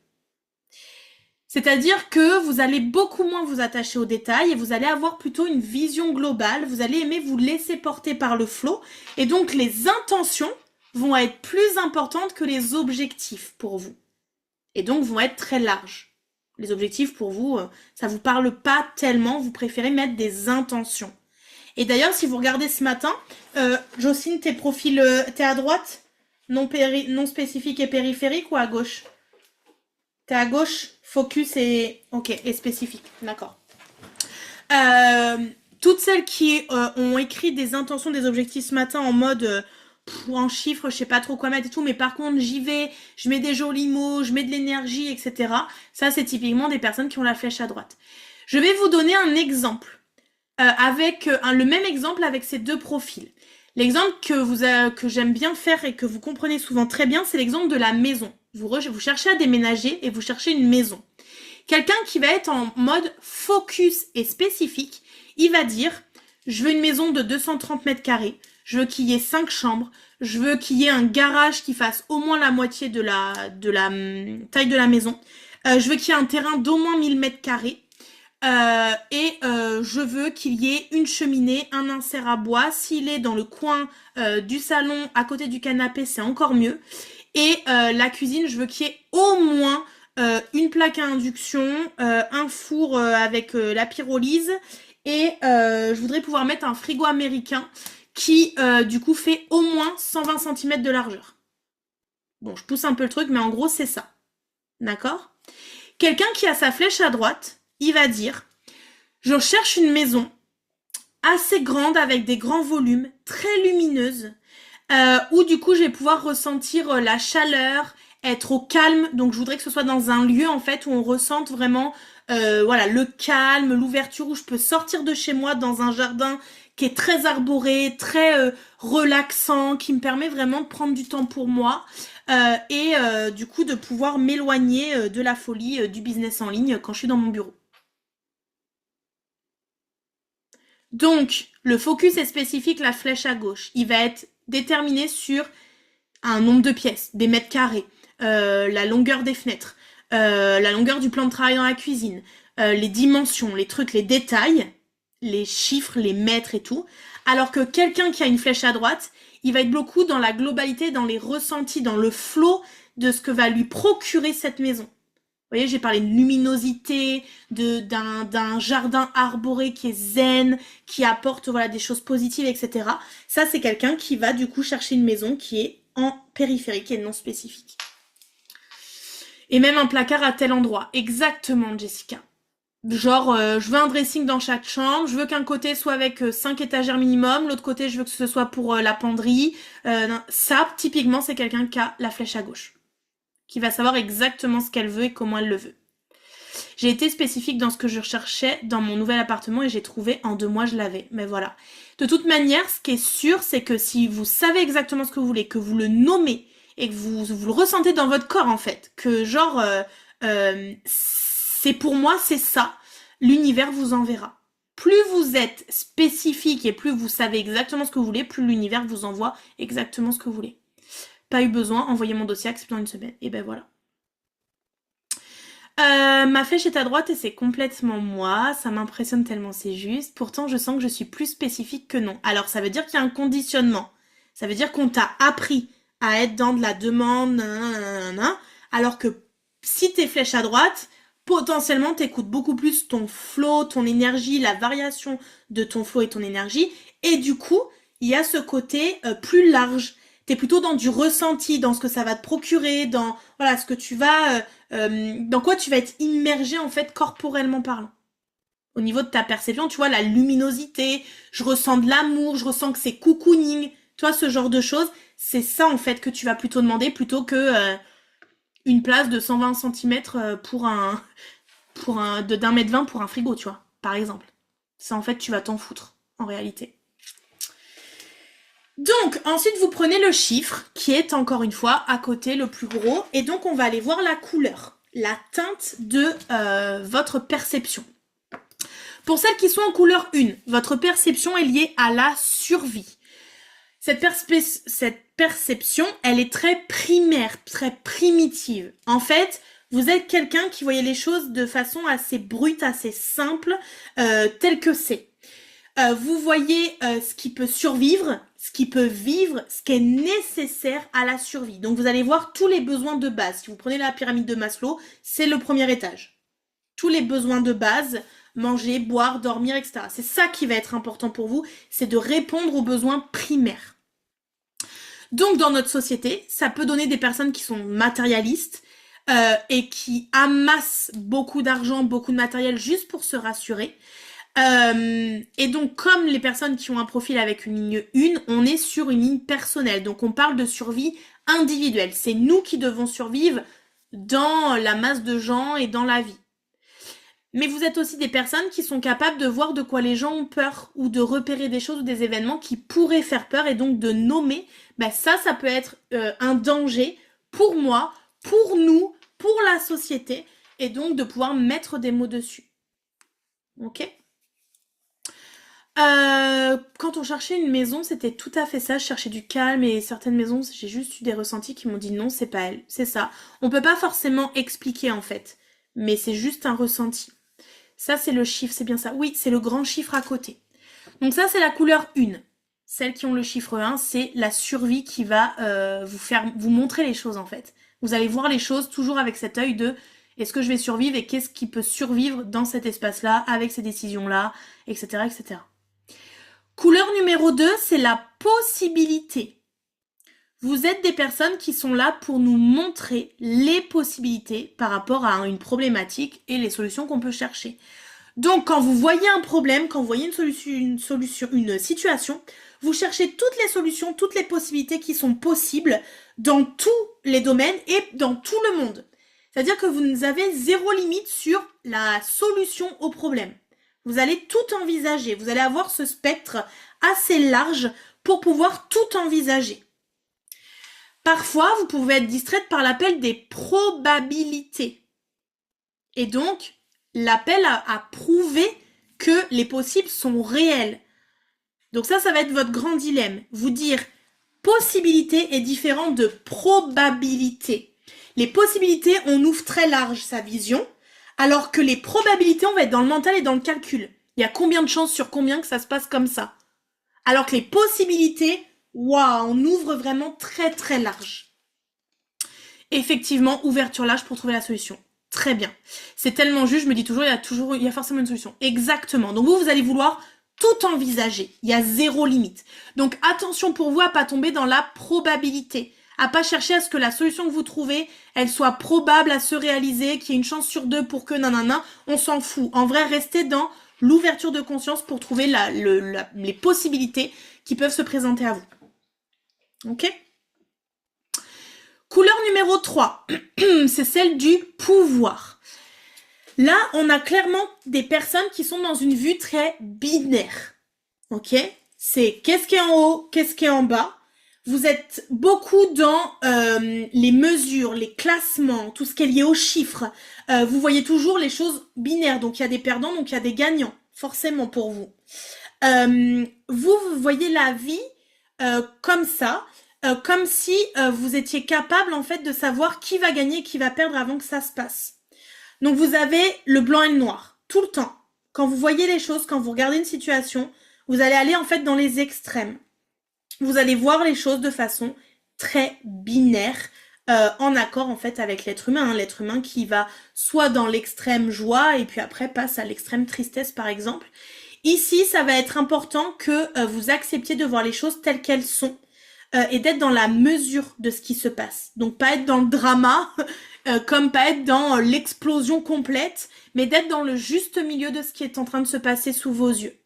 C'est-à-dire que vous allez beaucoup moins vous attacher aux détails et vous allez avoir plutôt une vision globale. Vous allez aimer vous laisser porter par le flow. Et donc, les intentions vont être plus importantes que les objectifs pour vous. Et donc, vont être très larges. Les objectifs pour vous, ça vous parle pas tellement. Vous préférez mettre des intentions. Et d'ailleurs, si vous regardez ce matin, Jocelyne, tes profils, t'es à droite, non spécifique et périphérique, ou à gauche? T'es à gauche, focus et... Ok, et spécifique, d'accord. Toutes celles qui ont écrit des intentions, des objectifs ce matin en mode... en chiffres, je sais pas trop quoi mettre et tout, mais par contre, j'y vais, je mets des jolis mots, je mets de l'énergie, etc. Ça, c'est typiquement des personnes qui ont la flèche à droite. Je vais vous donner un exemple. Avec le même exemple avec ces deux profils. L'exemple que j'aime bien faire et que vous comprenez souvent très bien, c'est l'exemple de la maison. Vous cherchez à déménager et vous cherchez une maison. Quelqu'un qui va être en mode focus et spécifique, il va dire « Je veux une maison de 230 mètres carrés, je veux qu'il y ait 5 chambres, je veux qu'il y ait un garage qui fasse au moins la moitié de la taille de la maison, je veux qu'il y ait un terrain d'au moins 1000 mètres carrés, je veux qu'il y ait une cheminée, un insert à bois. S'il est dans le coin du salon, à côté du canapé, c'est encore mieux. Et la cuisine, je veux qu'il y ait au moins une plaque à induction, un four avec la pyrolyse. Et je voudrais pouvoir mettre un frigo américain qui, du coup, fait au moins 120 cm de largeur. Bon, je pousse un peu le truc, mais en gros, c'est ça. D'accord ? Quelqu'un qui a sa flèche à droite, il va dire « Je cherche une maison assez grande avec des grands volumes, très lumineuse, où du coup je vais pouvoir ressentir la chaleur, être au calme. Donc je voudrais que ce soit dans un lieu en fait où on ressente vraiment le calme, l'ouverture, où je peux sortir de chez moi dans un jardin qui est très arboré, très relaxant, qui me permet vraiment de prendre du temps pour moi et du coup de pouvoir m'éloigner de la folie du business en ligne quand je suis dans mon bureau. » Donc, le focus est spécifique, la flèche à gauche. Il va être déterminé sur un nombre de pièces, des mètres carrés, la longueur des fenêtres, la longueur du plan de travail dans la cuisine, les dimensions, les trucs, les détails, les chiffres, les mètres et tout. Alors que quelqu'un qui a une flèche à droite, il va être beaucoup dans la globalité, dans les ressentis, dans le flow de ce que va lui procurer cette maison. Vous voyez, j'ai parlé de luminosité, d'un jardin arboré qui est zen, qui apporte des choses positives, etc. Ça, c'est quelqu'un qui va du coup chercher une maison qui est en périphérique et non spécifique. Et même un placard à tel endroit. Exactement, Jessica. Genre, je veux un dressing dans chaque chambre, je veux qu'un côté soit avec 5 étagères minimum, l'autre côté, je veux que ce soit pour la penderie. Ça, typiquement, c'est quelqu'un qui a la flèche à gauche. Qui va savoir exactement ce qu'elle veut et comment elle le veut. J'ai été spécifique dans ce que je recherchais dans mon nouvel appartement et j'ai trouvé en 2 mois, je l'avais. Mais voilà. De toute manière, ce qui est sûr, c'est que si vous savez exactement ce que vous voulez, que vous le nommez et que vous le ressentez dans votre corps, en fait, que genre, c'est pour moi, c'est ça, l'univers vous enverra. Plus vous êtes spécifique et plus vous savez exactement ce que vous voulez, plus l'univers vous envoie exactement ce que vous voulez. Pas eu besoin, envoyez mon dossier, accepté dans 1 semaine. Et ben voilà. Ma flèche est à droite et c'est complètement moi, ça m'impressionne tellement c'est juste, pourtant je sens que je suis plus spécifique que non. Alors ça veut dire qu'il y a un conditionnement, ça veut dire qu'on t'a appris à être dans de la demande, nanana, alors que si t'es flèche à droite, potentiellement t'écoutes beaucoup plus ton flow, ton énergie, la variation de ton flow et ton énergie, et du coup, il y a ce côté plus large. T'es plutôt dans du ressenti, dans ce que ça va te procurer, dans voilà ce que tu vas, dans quoi tu vas être immergé en fait corporellement parlant. Au niveau de ta perception, tu vois la luminosité, je ressens de l'amour, je ressens que c'est cocooning, tu vois ce genre de choses. C'est ça en fait que tu vas plutôt demander plutôt que une place de 120 cm d'un mètre 20 pour un frigo, tu vois, par exemple. Ça en fait tu vas t'en foutre en réalité. Donc, ensuite, vous prenez le chiffre, qui est encore une fois à côté le plus gros, et donc on va aller voir la couleur, la teinte de votre perception. Pour celles qui sont en couleur 1, votre perception est liée à la survie. Cette perception, elle est très primaire, très primitive. En fait, vous êtes quelqu'un qui voyait les choses de façon assez brute, assez simple, telle que c'est. Vous voyez ce qui peut survivre, ce qui peut vivre, ce qui est nécessaire à la survie. Donc vous allez voir tous les besoins de base. Si vous prenez la pyramide de Maslow, c'est le premier étage. Tous les besoins de base, manger, boire, dormir, etc. C'est ça qui va être important pour vous, c'est de répondre aux besoins primaires. Donc dans notre société, ça peut donner des personnes qui sont matérialistes et qui amassent beaucoup d'argent, beaucoup de matériel juste pour se rassurer. Et donc comme les personnes qui ont un profil avec une ligne 1, on est sur une ligne personnelle. Donc on parle de survie individuelle. C'est nous qui devons survivre dans la masse de gens et dans la vie. Mais vous êtes aussi des personnes qui sont capables de voir de quoi les gens ont peur ou de repérer des choses ou des événements qui pourraient faire peur et donc de nommer, ça peut être un danger pour moi, pour nous, pour la société et donc de pouvoir mettre des mots dessus. Ok ? Quand on cherchait une maison, c'était tout à fait ça. Je cherchais du calme et certaines maisons, j'ai juste eu des ressentis qui m'ont dit non, c'est pas elle, c'est ça. On peut pas forcément expliquer en fait, mais c'est juste un ressenti. Ça, c'est le chiffre, c'est bien ça. Oui, c'est le grand chiffre à côté. Donc ça, c'est la couleur 1. Celles qui ont le chiffre 1, c'est la survie qui va vous montrer les choses en fait. Vous allez voir les choses toujours avec cet œil de est-ce que je vais survivre et qu'est-ce qui peut survivre dans cet espace-là, avec ces décisions-là, etc., etc. Couleur numéro 2, c'est la possibilité. Vous êtes des personnes qui sont là pour nous montrer les possibilités par rapport à une problématique et les solutions qu'on peut chercher. Donc, quand vous voyez un problème, quand vous voyez une situation, vous cherchez toutes les solutions, toutes les possibilités qui sont possibles dans tous les domaines et dans tout le monde. C'est-à-dire que vous avez zéro limite sur la solution au problème. Vous allez tout envisager. Vous allez avoir ce spectre assez large pour pouvoir tout envisager. Parfois, vous pouvez être distraite par l'appel des probabilités. Et donc, l'appel à prouver que les possibles sont réels. Donc ça va être votre grand dilemme. Vous dire possibilité est différent de probabilité. Les possibilités, on ouvre très large sa vision, alors que les probabilités, on va être dans le mental et dans le calcul. Il y a combien de chances sur combien que ça se passe comme ça? Alors que les possibilités, waouh, on ouvre vraiment très très large. Effectivement, ouverture large pour trouver la solution. Très bien. C'est tellement juste, je me dis toujours, il y a forcément une solution. Exactement. Donc vous allez vouloir tout envisager. Il y a zéro limite. Donc attention pour vous à pas tomber dans la probabilité. à pas chercher à ce que la solution que vous trouvez, elle soit probable à se réaliser, qu'il y ait une chance sur 2 pour que nanana, on s'en fout. En vrai, restez dans l'ouverture de conscience pour trouver les possibilités qui peuvent se présenter à vous. Ok ? Couleur numéro 3, c'est celle du pouvoir. Là, on a clairement des personnes qui sont dans une vue très binaire. Ok ? C'est qu'est-ce qui est en haut, qu'est-ce qui est en bas. Vous êtes beaucoup dans les mesures, les classements, tout ce qui est lié aux chiffres. Vous voyez toujours les choses binaires. Donc, il y a des perdants, donc il y a des gagnants, forcément pour vous. Vous voyez la vie comme ça. Comme si vous étiez capable en fait de savoir qui va gagner et qui va perdre avant que ça se passe. Donc vous avez le blanc et le noir, tout le temps. Quand vous voyez les choses, quand vous regardez une situation, vous allez aller en fait dans les extrêmes. Vous allez voir les choses de façon très binaire, en accord en fait avec l'être humain. Hein, l'être humain qui va soit dans l'extrême joie et puis après passe à l'extrême tristesse par exemple. Ici, ça va être important que vous acceptiez de voir les choses telles qu'elles sont. Et d'être dans la mesure de ce qui se passe. Donc pas être dans le drama, comme pas être dans l'explosion complète, mais d'être dans le juste milieu de ce qui est en train de se passer sous vos yeux.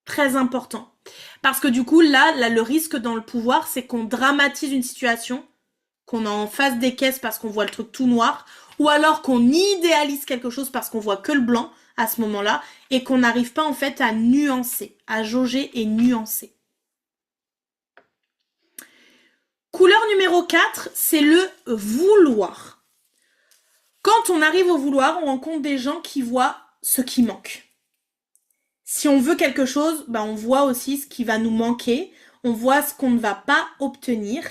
Très important. Parce que du coup, là le risque dans le pouvoir, c'est qu'on dramatise une situation, qu'on en fasse des caisses parce qu'on voit le truc tout noir, ou alors qu'on idéalise quelque chose parce qu'on voit que le blanc à ce moment-là, et qu'on n'arrive pas en fait à nuancer, à jauger et nuancer. Couleur numéro 4, c'est le vouloir. Quand on arrive au vouloir, on rencontre des gens qui voient ce qui manque. Si on veut quelque chose, on voit aussi ce qui va nous manquer, on voit ce qu'on ne va pas obtenir.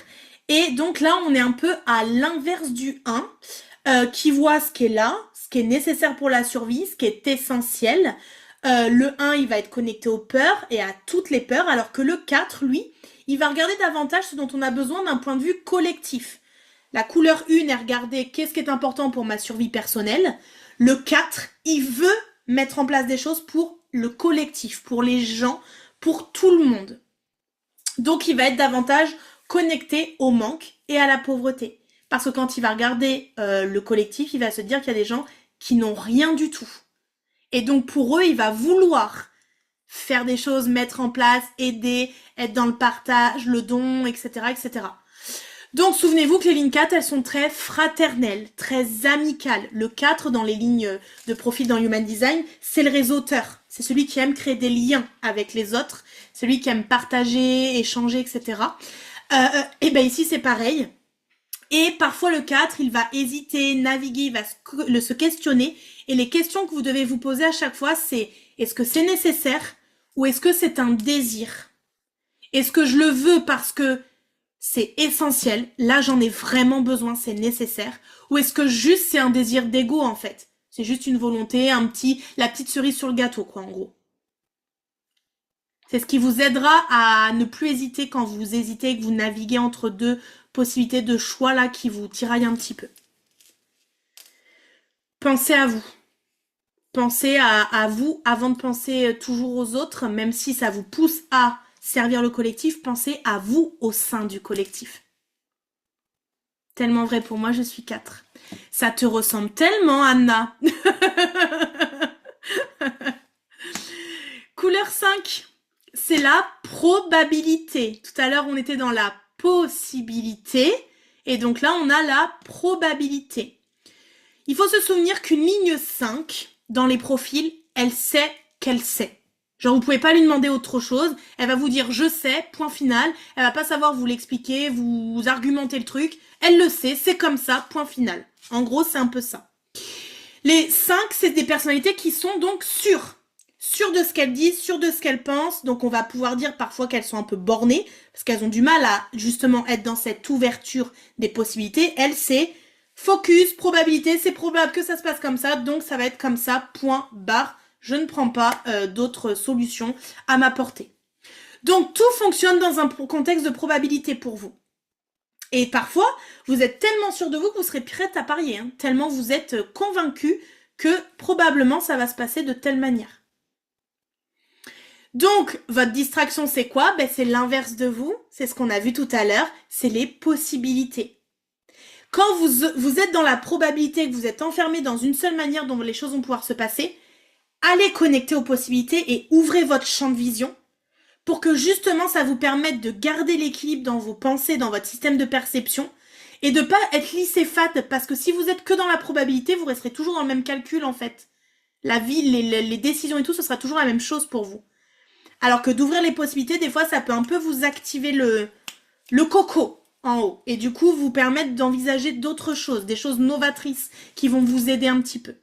Et donc là, on est un peu à l'inverse du 1, qui voit ce qui est là, ce qui est nécessaire pour la survie, ce qui est essentiel. Le 1, il va être connecté aux peurs et à toutes les peurs, alors que le 4, lui, il va regarder davantage ce dont on a besoin d'un point de vue collectif. La couleur 1 est regarder qu'est-ce qui est important pour ma survie personnelle. Le 4, il veut mettre en place des choses pour le collectif, pour les gens, pour tout le monde. Donc il va être davantage connecté au manque et à la pauvreté. Parce que quand il va regarder le collectif, il va se dire qu'il y a des gens qui n'ont rien du tout. Et donc pour eux, il va vouloir faire des choses, mettre en place, aider, être dans le partage, le don, etc., etc. Donc souvenez-vous que les lignes 4, elles sont très fraternelles, très amicales. Le 4 dans les lignes de profil dans Human Design, c'est le réseauteur. C'est celui qui aime créer des liens avec les autres, celui qui aime partager, échanger, etc. Et ben ici c'est pareil. Et parfois le 4, il va hésiter, naviguer, il va se questionner. Et les questions que vous devez vous poser à chaque fois, c'est est-ce que c'est nécessaire ou est-ce que c'est un désir? Est-ce que je le veux parce que c'est essentiel, là j'en ai vraiment besoin, c'est nécessaire, ou est-ce que juste c'est un désir d'ego en fait? C'est juste une volonté, la petite cerise sur le gâteau quoi en gros. C'est ce qui vous aidera à ne plus hésiter quand vous hésitez et que vous naviguez entre deux possibilités de choix là qui vous tiraillent un petit peu. Pensez à vous. Pensez à vous avant de penser toujours aux autres, même si ça vous pousse à servir le collectif, pensez à vous au sein du collectif. Tellement vrai pour moi, je suis 4. Ça te ressemble tellement, Anna. Couleur 5, c'est la probabilité. Tout à l'heure, on était dans la possibilité, et donc là, on a la probabilité. Il faut se souvenir qu'une ligne 5, dans les profils, elle sait qu'elle sait. Genre, vous pouvez pas lui demander autre chose. Elle va vous dire, je sais, point final. Elle va pas savoir vous l'expliquer, vous argumenter le truc. Elle le sait, c'est comme ça, point final. En gros, c'est un peu ça. Les 5, c'est des personnalités qui sont donc sûres. Sûres de ce qu'elles disent, sûres de ce qu'elles pensent. Donc, on va pouvoir dire parfois qu'elles sont un peu bornées, parce qu'elles ont du mal à, justement, être dans cette ouverture des possibilités. Elles, c'est focus, probabilité, c'est probable que ça se passe comme ça, donc ça va être comme ça, point, barre. Je ne prends pas d'autres solutions à ma portée. Donc, tout fonctionne dans un contexte de probabilité pour vous. Et parfois, vous êtes tellement sûr de vous que vous serez prête à parier, hein, tellement vous êtes convaincu que probablement ça va se passer de telle manière. Donc, votre distraction, c'est quoi? Ben, c'est l'inverse de vous. C'est ce qu'on a vu tout à l'heure. C'est les possibilités. Quand vous êtes dans la probabilité que vous êtes enfermé dans une seule manière dont les choses vont pouvoir se passer, allez connecter aux possibilités et ouvrez votre champ de vision pour que justement ça vous permette de garder l'équilibre dans vos pensées, dans votre système de perception et de pas être lycéphate parce que si vous êtes que dans la probabilité, vous resterez toujours dans le même calcul en fait. La vie, les décisions et tout, ce sera toujours la même chose pour vous. Alors que d'ouvrir les possibilités, des fois, ça peut un peu vous activer le coco en haut. Et du coup, vous permettre d'envisager d'autres choses, des choses novatrices qui vont vous aider un petit peu.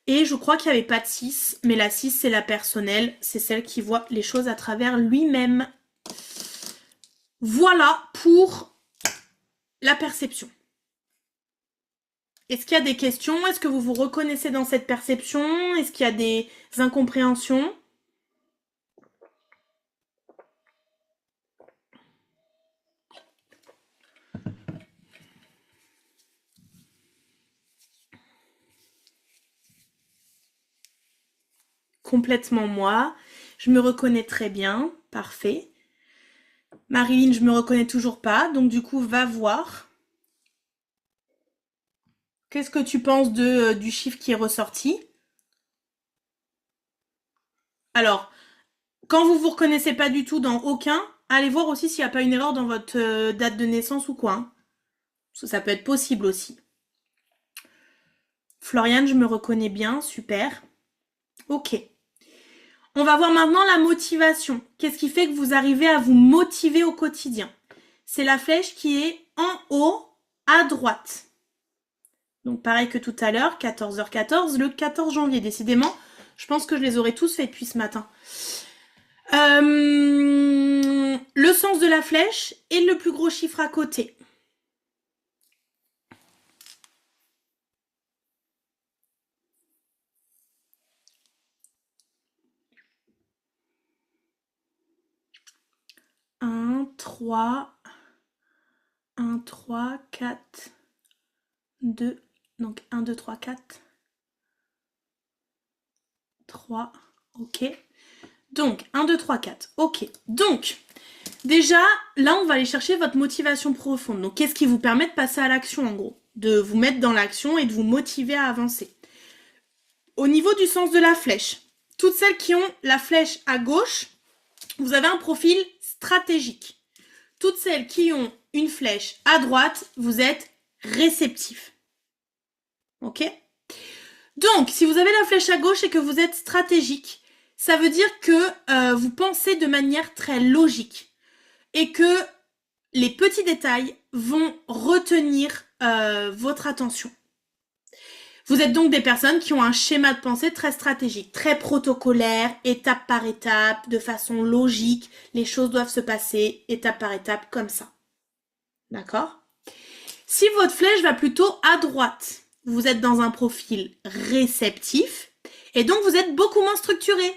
Et je crois qu'il n'y avait pas de 6, mais la 6, c'est la personnelle. C'est celle qui voit les choses à travers lui-même. Voilà pour la perception. Est-ce qu'il y a des questions? Est-ce que vous vous reconnaissez dans cette perception? Est-ce qu'il y a des incompréhensions? Complètement moi. Je me reconnais très bien. Parfait. Marilyn, je me reconnais toujours pas. Donc du coup, va voir. Qu'est-ce que tu penses du chiffre qui est ressorti? Alors, quand vous vous reconnaissez pas du tout dans aucun, allez voir aussi s'il n'y a pas une erreur dans votre date de naissance ou quoi. Hein. Ça peut être possible aussi. Floriane, je me reconnais bien. Super. Ok. On va voir maintenant la motivation. Qu'est-ce qui fait que vous arrivez à vous motiver au quotidien? C'est la flèche qui est en haut à droite. Donc pareil que tout à l'heure, 14h14, le 14 janvier. Décidément, je pense que je les aurais tous fait depuis ce matin. Le sens de la flèche et le plus gros chiffre à côté. Un, 3, 4, 2, donc 1, 2, 3, 4, 3, ok. Donc, 1, 2, 3, 4, ok. Donc, déjà, là, on va aller chercher votre motivation profonde. Donc, qu'est-ce qui vous permet de passer à l'action, en gros? De vous mettre dans l'action et de vous motiver à avancer. Au niveau du sens de la flèche, toutes celles qui ont la flèche à gauche, vous avez un profil stratégique. Toutes celles qui ont une flèche à droite, vous êtes réceptif. Ok? Donc, si vous avez la flèche à gauche et que vous êtes stratégique, ça veut dire que vous pensez de manière très logique et que les petits détails vont retenir votre attention. Vous êtes donc des personnes qui ont un schéma de pensée très stratégique, très protocolaire, étape par étape, de façon logique. Les choses doivent se passer étape par étape comme ça. D'accord? Si votre flèche va plutôt à droite, vous êtes dans un profil réceptif et donc vous êtes beaucoup moins structuré.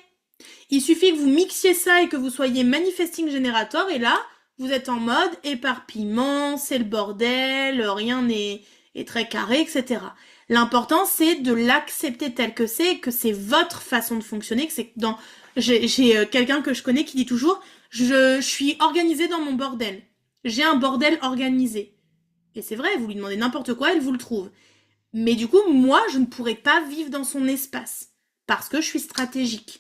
Il suffit que vous mixiez ça et que vous soyez manifesting generator et là, vous êtes en mode éparpillement, c'est le bordel, rien n'est très carré, etc. L'important, c'est de l'accepter tel que c'est votre façon de fonctionner, que c'est dans... J'ai quelqu'un que je connais qui dit toujours « Je suis organisée dans mon bordel. J'ai un bordel organisé. » Et c'est vrai, vous lui demandez n'importe quoi, elle vous le trouve. Mais du coup, moi, je ne pourrais pas vivre dans son espace parce que je suis stratégique.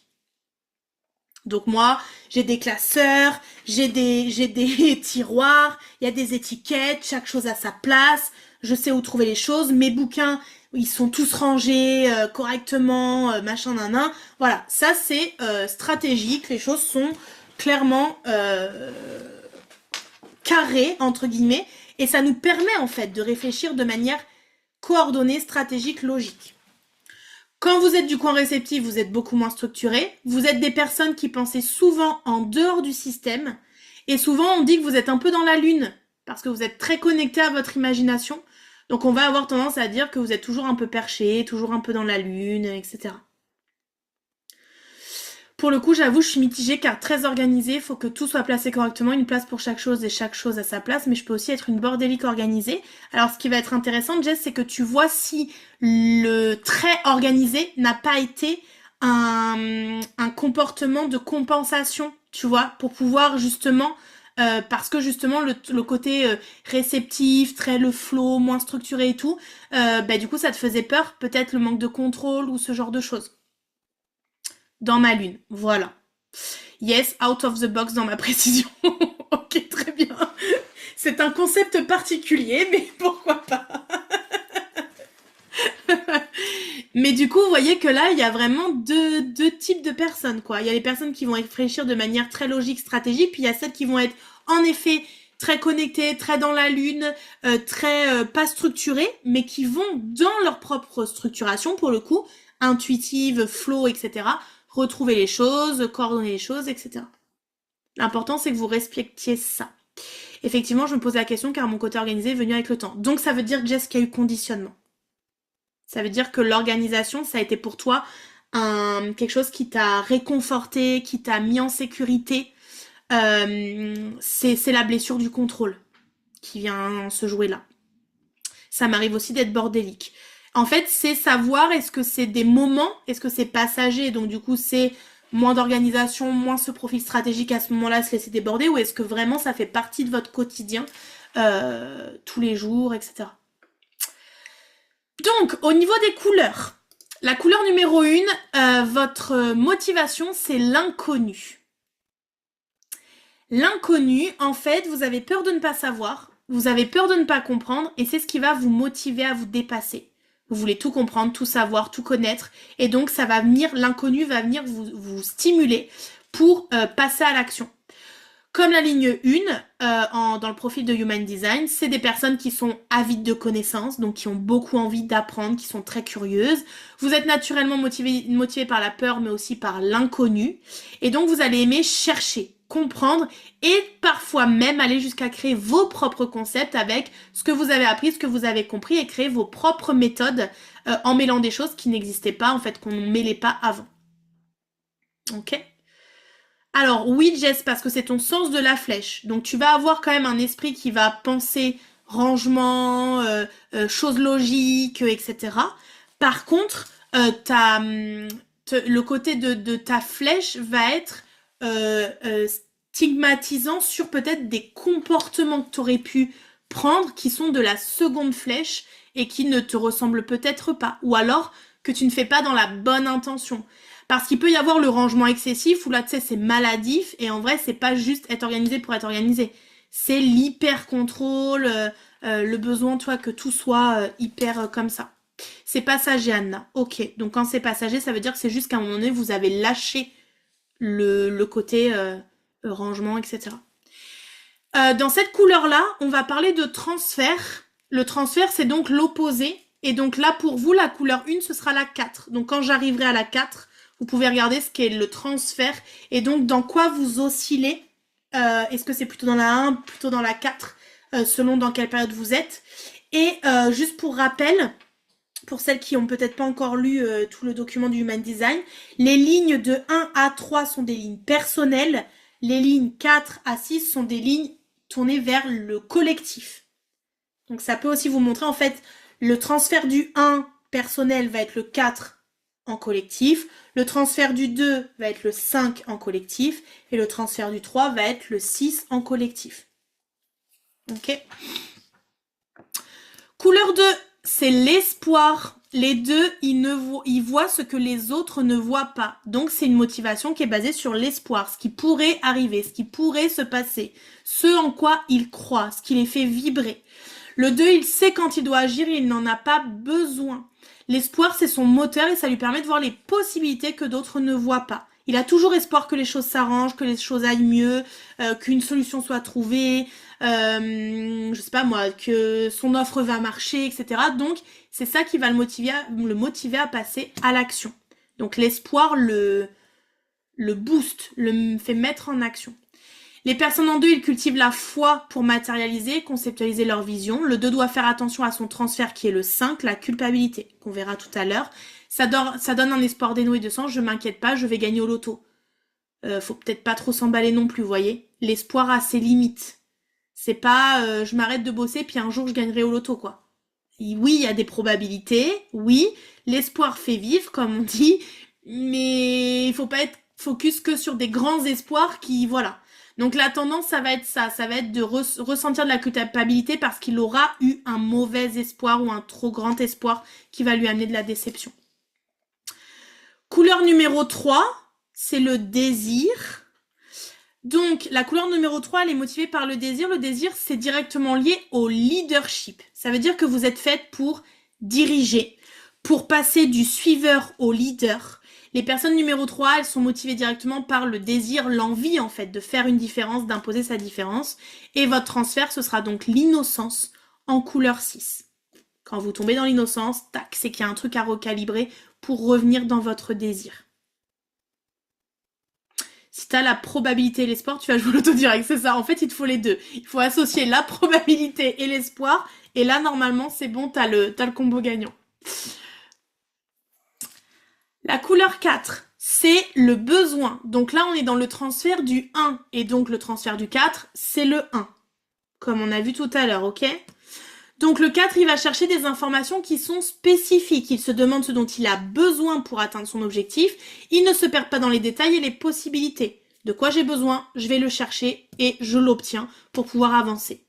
Donc moi, j'ai des classeurs, j'ai des tiroirs, il y a des étiquettes, chaque chose a sa place, je sais où trouver les choses, mes bouquins, ils sont tous rangés correctement, machin nanan. Voilà, ça c'est stratégique, les choses sont clairement carrées, entre guillemets, et ça nous permet en fait de réfléchir de manière coordonnée, stratégique, logique. Quand vous êtes du coin réceptif, vous êtes beaucoup moins structuré. Vous êtes des personnes qui pensez souvent en dehors du système. Et souvent, on dit que vous êtes un peu dans la lune, parce que vous êtes très connecté à votre imagination. Donc on va avoir tendance à dire que vous êtes toujours un peu perché, toujours un peu dans la lune, etc. Pour le coup, j'avoue, je suis mitigée car très organisée, il faut que tout soit placé correctement, une place pour chaque chose et chaque chose à sa place, mais je peux aussi être une bordélique organisée. Alors ce qui va être intéressant, Jess, c'est que tu vois si le trait organisé n'a pas été un comportement de compensation, tu vois, pour pouvoir justement, parce que justement le côté réceptif, très le flow, moins structuré et tout, bah du coup ça te faisait peur, peut-être le manque de contrôle ou ce genre de choses. Dans ma lune, voilà. Yes, out of the box dans ma précision. Ok, très bien. C'est un concept particulier, mais pourquoi pas. Mais du coup, vous voyez que là, il y a vraiment deux types de personnes, quoi. Il y a les personnes qui vont réfléchir de manière très logique, stratégique, puis il y a celles qui vont être, en effet, très connectées, très dans la lune, très pas structurées, mais qui vont dans leur propre structuration, pour le coup, intuitive, flow, etc., retrouver les choses, coordonner les choses, etc. L'important, c'est que vous respectiez ça. Effectivement, je me pose la question car mon côté organisé est venu avec le temps. Donc, ça veut dire, Jess, qu'il y a eu conditionnement. Ça veut dire que l'organisation, ça a été pour toi quelque chose qui t'a réconforté, qui t'a mis en sécurité. C'est la blessure du contrôle qui vient se jouer là. Ça m'arrive aussi d'être bordélique. En fait, c'est savoir est-ce que c'est des moments, est-ce que c'est passager, donc du coup c'est moins d'organisation, moins ce profil stratégique à ce moment-là, se laisser déborder, ou est-ce que vraiment ça fait partie de votre quotidien tous les jours, etc. Donc, au niveau des couleurs, la couleur numéro 1, votre motivation, c'est l'inconnu. L'inconnu, en fait, vous avez peur de ne pas savoir, vous avez peur de ne pas comprendre, et c'est ce qui va vous motiver à vous dépasser. Vous voulez tout comprendre, tout savoir, tout connaître, et donc ça va venir, l'inconnu va venir vous stimuler pour passer à l'action. Comme la ligne 1, dans le profil de Human Design, c'est des personnes qui sont avides de connaissances, donc qui ont beaucoup envie d'apprendre, qui sont très curieuses. Vous êtes naturellement motivé par la peur, mais aussi par l'inconnu. Et donc, vous allez aimer chercher, comprendre et parfois même aller jusqu'à créer vos propres concepts avec ce que vous avez appris, ce que vous avez compris et créer vos propres méthodes en mêlant des choses qui n'existaient pas, en fait, qu'on ne mêlait pas avant. Ok ? Alors oui, Jess, parce que c'est ton sens de la flèche. Donc tu vas avoir quand même un esprit qui va penser rangement, choses logiques, etc. Par contre, le côté de ta flèche va être stigmatisant sur peut-être des comportements que tu aurais pu prendre qui sont de la seconde flèche et qui ne te ressemblent peut-être pas. Ou alors que tu ne fais pas dans la bonne intention. Parce qu'il peut y avoir le rangement excessif où là, tu sais, c'est maladif et en vrai, c'est pas juste être organisé pour être organisé. C'est l'hyper-contrôle, le besoin, toi, que tout soit hyper comme ça. C'est passager, Anna. Ok, donc quand c'est passager, ça veut dire que c'est juste qu'à un moment donné, vous avez lâché le côté rangement, etc. Dans cette couleur-là, on va parler de transfert. Le transfert, c'est donc l'opposé. Et donc là, pour vous, la couleur 1, ce sera la 4. Donc quand j'arriverai à la 4, vous pouvez regarder ce qu'est le transfert et donc dans quoi vous oscillez. Est-ce que c'est plutôt dans la 1, plutôt dans la 4, selon dans quelle période vous êtes. Et juste pour rappel, pour celles qui ont peut-être pas encore lu tout le document du Human Design, les lignes de 1 à 3 sont des lignes personnelles. Les lignes 4 à 6 sont des lignes tournées vers le collectif. Donc ça peut aussi vous montrer en fait le transfert du 1 personnel va être le 4 en collectif, le transfert du 2 va être le 5 en collectif et le transfert du 3 va être le 6 en collectif. Ok. Couleur 2, c'est l'espoir. Les deux, ils voient ce que les autres ne voient pas. Donc c'est une motivation qui est basée sur l'espoir, ce qui pourrait arriver, ce qui pourrait se passer, ce en quoi ils croient, ce qui les fait vibrer. Le 2, il sait quand il doit agir et il n'en a pas besoin. L'espoir, c'est son moteur et ça lui permet de voir les possibilités que d'autres ne voient pas. Il a toujours espoir que les choses s'arrangent, que les choses aillent mieux, qu'une solution soit trouvée, je sais pas moi, que son offre va marcher, etc. Donc, c'est ça qui va le motiver à passer à l'action. Donc, l'espoir le booste, le fait mettre en action. Les personnes en 2, ils cultivent la foi pour matérialiser, conceptualiser leur vision. Le 2 doit faire attention à son transfert qui est le 5, la culpabilité, qu'on verra tout à l'heure. Ça donne un espoir dénoué de sens, je m'inquiète pas, je vais gagner au loto. Faut peut-être pas trop s'emballer non plus, vous voyez. L'espoir a ses limites. C'est pas je m'arrête de bosser puis un jour je gagnerai au loto, quoi. Et oui, il y a des probabilités, oui, l'espoir fait vivre, comme on dit, mais il faut pas être focus que sur des grands espoirs qui, voilà. Donc la tendance, ça va être ça, ça va être de ressentir de la culpabilité parce qu'il aura eu un mauvais espoir ou un trop grand espoir qui va lui amener de la déception. Couleur numéro 3, c'est le désir. Donc, la couleur numéro 3, elle est motivée par le désir. Le désir, c'est directement lié au leadership. Ça veut dire que vous êtes faite pour diriger, pour passer du suiveur au leader. Les personnes numéro 3, elles sont motivées directement par le désir, l'envie en fait, de faire une différence, d'imposer sa différence. Et votre transfert, ce sera donc l'innocence en couleur 6. Quand vous tombez dans l'innocence, tac, c'est qu'il y a un truc à recalibrer pour revenir dans votre désir. Si tu as la probabilité et l'espoir, tu vas jouer l'autodirect, c'est ça. En fait, il te faut les deux. Il faut associer la probabilité et l'espoir. Et là, normalement, c'est bon, t'as le combo gagnant. La couleur 4, c'est le besoin. Donc là, on est dans le transfert du 1. Et donc, le transfert du 4, c'est le 1. Comme on a vu tout à l'heure, ok ? Donc le 4, il va chercher des informations qui sont spécifiques. Il se demande ce dont il a besoin pour atteindre son objectif. Il ne se perd pas dans les détails et les possibilités. De quoi j'ai besoin, je vais le chercher et je l'obtiens pour pouvoir avancer.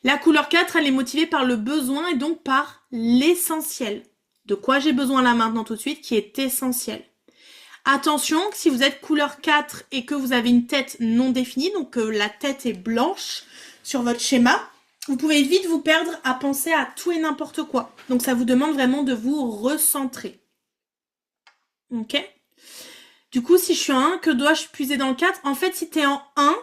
La couleur 4, elle est motivée par le besoin et donc par l'essentiel. De quoi j'ai besoin là maintenant tout de suite qui est essentiel. Attention, si vous êtes couleur 4 et que vous avez une tête non définie, donc que la tête est blanche sur votre schéma, vous pouvez vite vous perdre à penser à tout et n'importe quoi. Donc ça vous demande vraiment de vous recentrer. Ok ? Du coup, si je suis en 1, que dois-je puiser dans le 4 ? En fait, si tu es en 1,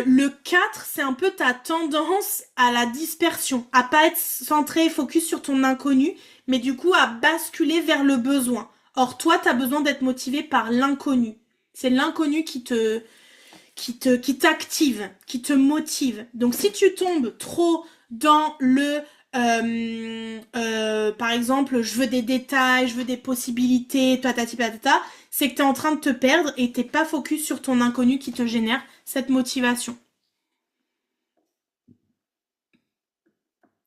le 4, c'est un peu ta tendance à la dispersion, à pas être centré et focus sur ton inconnu, mais du coup à basculer vers le besoin. Or, toi, tu as besoin d'être motivé par l'inconnu. C'est l'inconnu qui t'active, qui te motive. Donc si tu tombes trop dans le par exemple, je veux des détails, je veux des possibilités, patati patata, c'est que tu es en train de te perdre et t'es pas focus sur ton inconnu qui te génère cette motivation.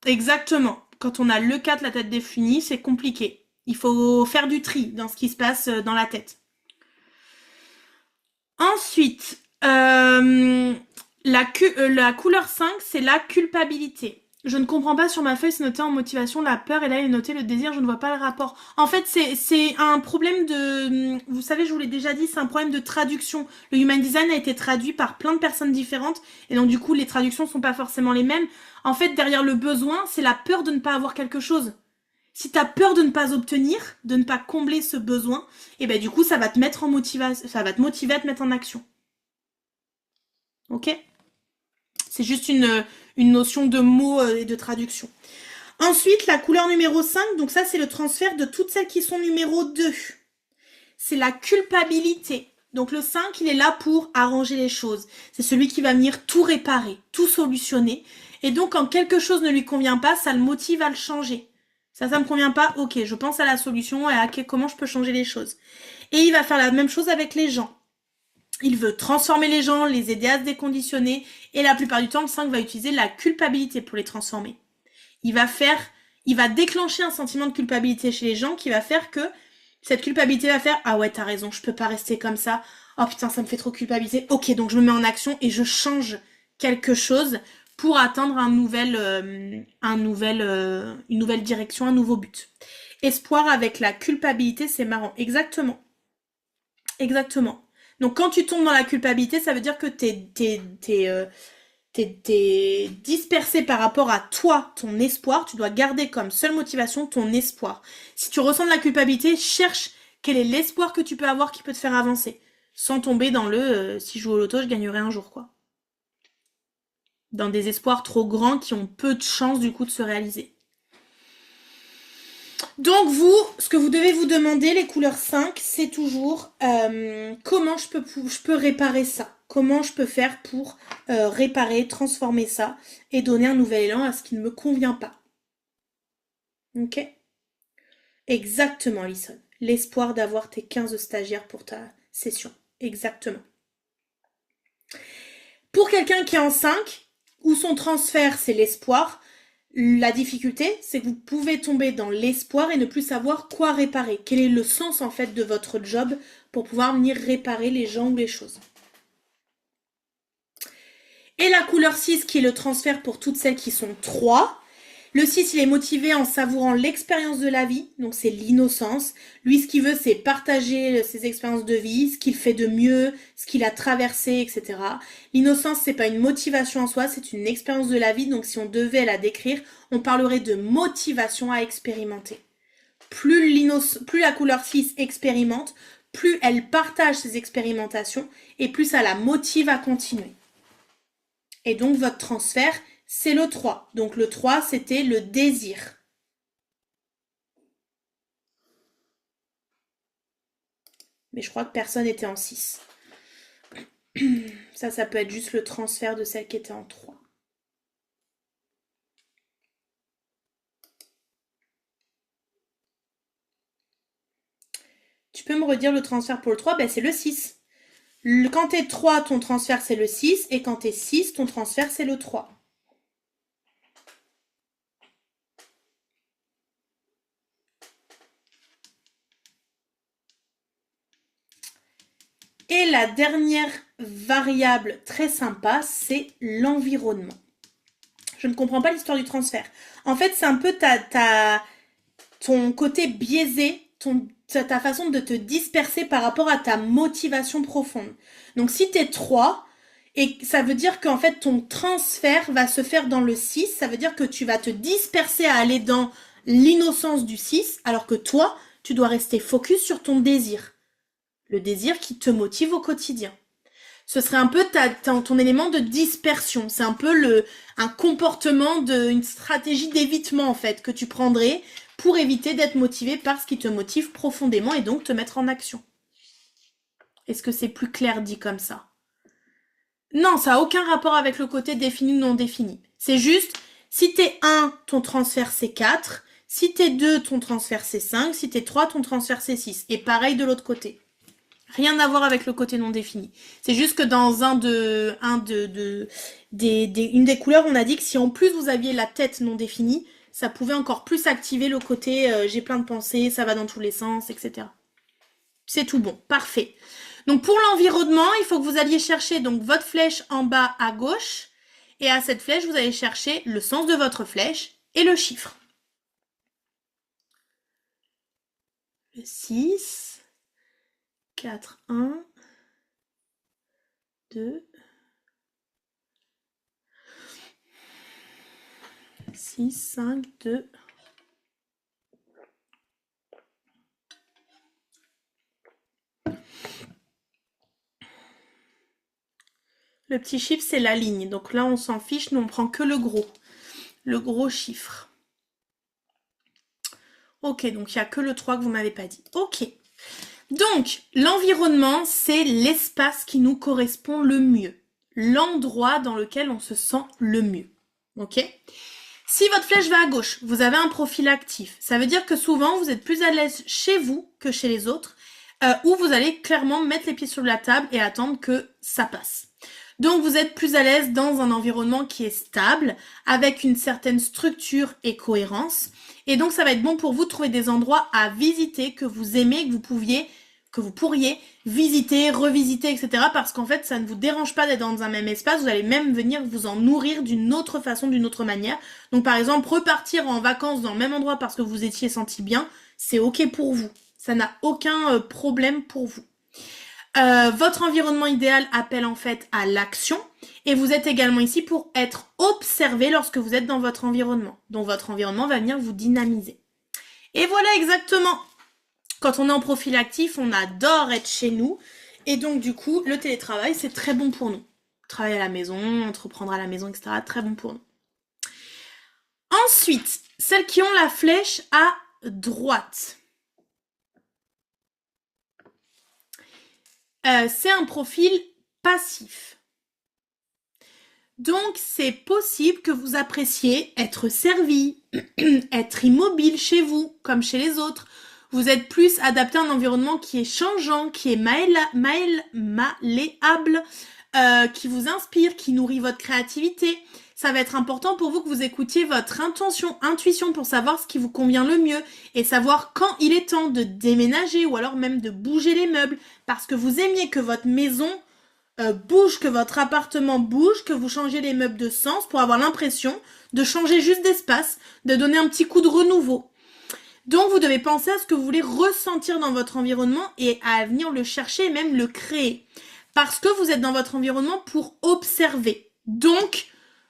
Exactement. Quand on a le 4, la tête définie, c'est compliqué. Il faut faire du tri dans ce qui se passe dans la tête. Ensuite, la couleur 5, c'est la culpabilité. Je ne comprends pas, sur ma feuille, c'est noté en motivation la peur, et là, il est noté le désir, je ne vois pas le rapport. En fait, c'est un problème de... Vous savez, je vous l'ai déjà dit, c'est un problème de traduction. Le Human Design a été traduit par plein de personnes différentes, et donc du coup, les traductions sont pas forcément les mêmes. En fait, derrière le besoin, c'est la peur de ne pas avoir quelque chose. Si tu as peur de ne pas obtenir, de ne pas combler ce besoin, et ben du coup, ça va te mettre en motivation, ça va te motiver à te mettre en action. Ok ? C'est juste une notion de mots et de traduction. Ensuite, la couleur numéro 5, donc ça c'est le transfert de toutes celles qui sont numéro 2. C'est la culpabilité. Donc le 5, il est là pour arranger les choses. C'est celui qui va venir tout réparer, tout solutionner. Et donc quand quelque chose ne lui convient pas, ça le motive à le changer. Ça me convient pas, ok, je pense à la solution et à comment je peux changer les choses. Et il va faire la même chose avec les gens. Il veut transformer les gens, les aider à se déconditionner, et la plupart du temps, le 5 va utiliser la culpabilité pour les transformer. Il va déclencher un sentiment de culpabilité chez les gens qui va faire que cette culpabilité va faire « Ah ouais, t'as raison, je peux pas rester comme ça. Oh putain, ça me fait trop culpabiliser. Ok, donc je me mets en action et je change quelque chose pour atteindre une nouvelle direction, un nouveau but. » Espoir avec la culpabilité, c'est marrant. Exactement. Exactement. Donc quand tu tombes dans la culpabilité, ça veut dire que t'es dispersé par rapport à toi, ton espoir. Tu dois garder comme seule motivation ton espoir. Si tu ressens de la culpabilité, cherche quel est l'espoir que tu peux avoir qui peut te faire avancer. Sans tomber dans le si je joue au loto, je gagnerai un jour, quoi. Dans des espoirs trop grands qui ont peu de chances du coup de se réaliser. Donc vous, ce que vous devez vous demander, les couleurs 5, c'est toujours comment je peux réparer ça. Comment je peux faire pour réparer, transformer ça et donner un nouvel élan à ce qui ne me convient pas. Ok ? Exactement, Alison. L'espoir d'avoir tes 15 stagiaires pour ta session. Exactement. Pour quelqu'un qui est en 5, où son transfert, c'est l'espoir, La difficulté, c'est que vous pouvez tomber dans l'espoir et ne plus savoir quoi réparer. Quel est le sens en fait de votre job pour pouvoir venir réparer les gens ou les choses. Et la couleur 6 qui est le transfert pour toutes celles qui sont 3. Le 6, il est motivé en savourant l'expérience de la vie, donc c'est l'innocence. Lui, ce qu'il veut, c'est partager ses expériences de vie, ce qu'il fait de mieux, ce qu'il a traversé, etc. L'innocence, c'est pas une motivation en soi, c'est une expérience de la vie, donc si on devait la décrire, on parlerait de motivation à expérimenter. Plus la couleur 6 expérimente, plus elle partage ses expérimentations, et plus ça la motive à continuer. Et donc, votre transfert, c'est le 3. Donc le 3, c'était le désir. Mais je crois que personne n'était en 6. Ça peut être juste le transfert de celle qui était en 3. Tu peux me redire le transfert pour le 3 ? C'est le 6. Quand t'es 3, ton transfert, c'est le 6. Et quand t'es 6, ton transfert, c'est le 3. Et la dernière variable très sympa, c'est l'environnement. Je ne comprends pas l'histoire du transfert. En fait, c'est un peu ton côté biaisé, ta façon de te disperser par rapport à ta motivation profonde. Donc si t'es 3, et ça veut dire qu'en fait ton transfert va se faire dans le 6, ça veut dire que tu vas te disperser à aller dans l'innocence du 6, alors que toi, tu dois rester focus sur ton désir. Le désir qui te motive au quotidien. Ce serait un peu ton élément de dispersion. C'est un peu un comportement, une stratégie d'évitement en fait que tu prendrais pour éviter d'être motivé par ce qui te motive profondément et donc te mettre en action. Est-ce que c'est plus clair dit comme ça ? Non, ça n'a aucun rapport avec le côté défini ou non défini. C'est juste, si t'es 1, ton transfert c'est 4. Si t'es 2, ton transfert c'est 5. Si t'es 3, ton transfert c'est 6. Et pareil de l'autre côté. Rien à voir avec le côté non défini. C'est juste que dans une des couleurs, on a dit que si en plus vous aviez la tête non définie, ça pouvait encore plus activer le côté j'ai plein de pensées, ça va dans tous les sens, etc. C'est tout bon, parfait. Donc pour l'environnement, il faut que vous alliez chercher donc votre flèche en bas à gauche, et à cette flèche, vous allez chercher le sens de votre flèche et le chiffre. Le 6... 4, 1, 2, 6, 5, 2. Le petit chiffre, c'est la ligne. Donc là, on s'en fiche, nous, on prend que le gros chiffre. Ok, donc il n'y a que le 3 que vous m'avez pas dit. Ok. Donc, l'environnement, c'est l'espace qui nous correspond le mieux. L'endroit dans lequel on se sent le mieux. Ok ? Si votre flèche va à gauche, vous avez un profil actif. Ça veut dire que souvent, vous êtes plus à l'aise chez vous que chez les autres, où vous allez clairement mettre les pieds sur la table et attendre que ça passe. Donc, vous êtes plus à l'aise dans un environnement qui est stable, avec une certaine structure et cohérence. Et donc, ça va être bon pour vous de trouver des endroits à visiter que vous aimez, que vous pourriez visiter, revisiter, etc. Parce qu'en fait, ça ne vous dérange pas d'être dans un même espace. Vous allez même venir vous en nourrir d'une autre façon, d'une autre manière. Donc, par exemple, repartir en vacances dans le même endroit parce que vous étiez senti bien, c'est OK pour vous. Ça n'a aucun problème pour vous. Votre environnement idéal appelle en fait à l'action et vous êtes également ici pour être observé lorsque vous êtes dans votre environnement. Donc votre environnement va venir vous dynamiser. Et voilà exactement. Quand on est en profil actif, on adore être chez nous et donc du coup, le télétravail, c'est très bon pour nous. Travailler à la maison, entreprendre à la maison, etc. Très bon pour nous. Ensuite, celles qui ont la flèche à droite. C'est un profil passif. Donc, c'est possible que vous appréciez être servi, être immobile chez vous, comme chez les autres. Vous êtes plus adapté à un environnement qui est changeant, qui est malléable, qui vous inspire, qui nourrit votre créativité. Ça va être important pour vous que vous écoutiez votre intuition pour savoir ce qui vous convient le mieux et savoir quand il est temps de déménager ou alors même de bouger les meubles parce que vous aimiez que votre maison bouge, que votre appartement bouge, que vous changez les meubles de sens pour avoir l'impression de changer juste d'espace, de donner un petit coup de renouveau. Donc vous devez penser à ce que vous voulez ressentir dans votre environnement et à venir le chercher et même le créer. Parce que vous êtes dans votre environnement pour observer. Donc,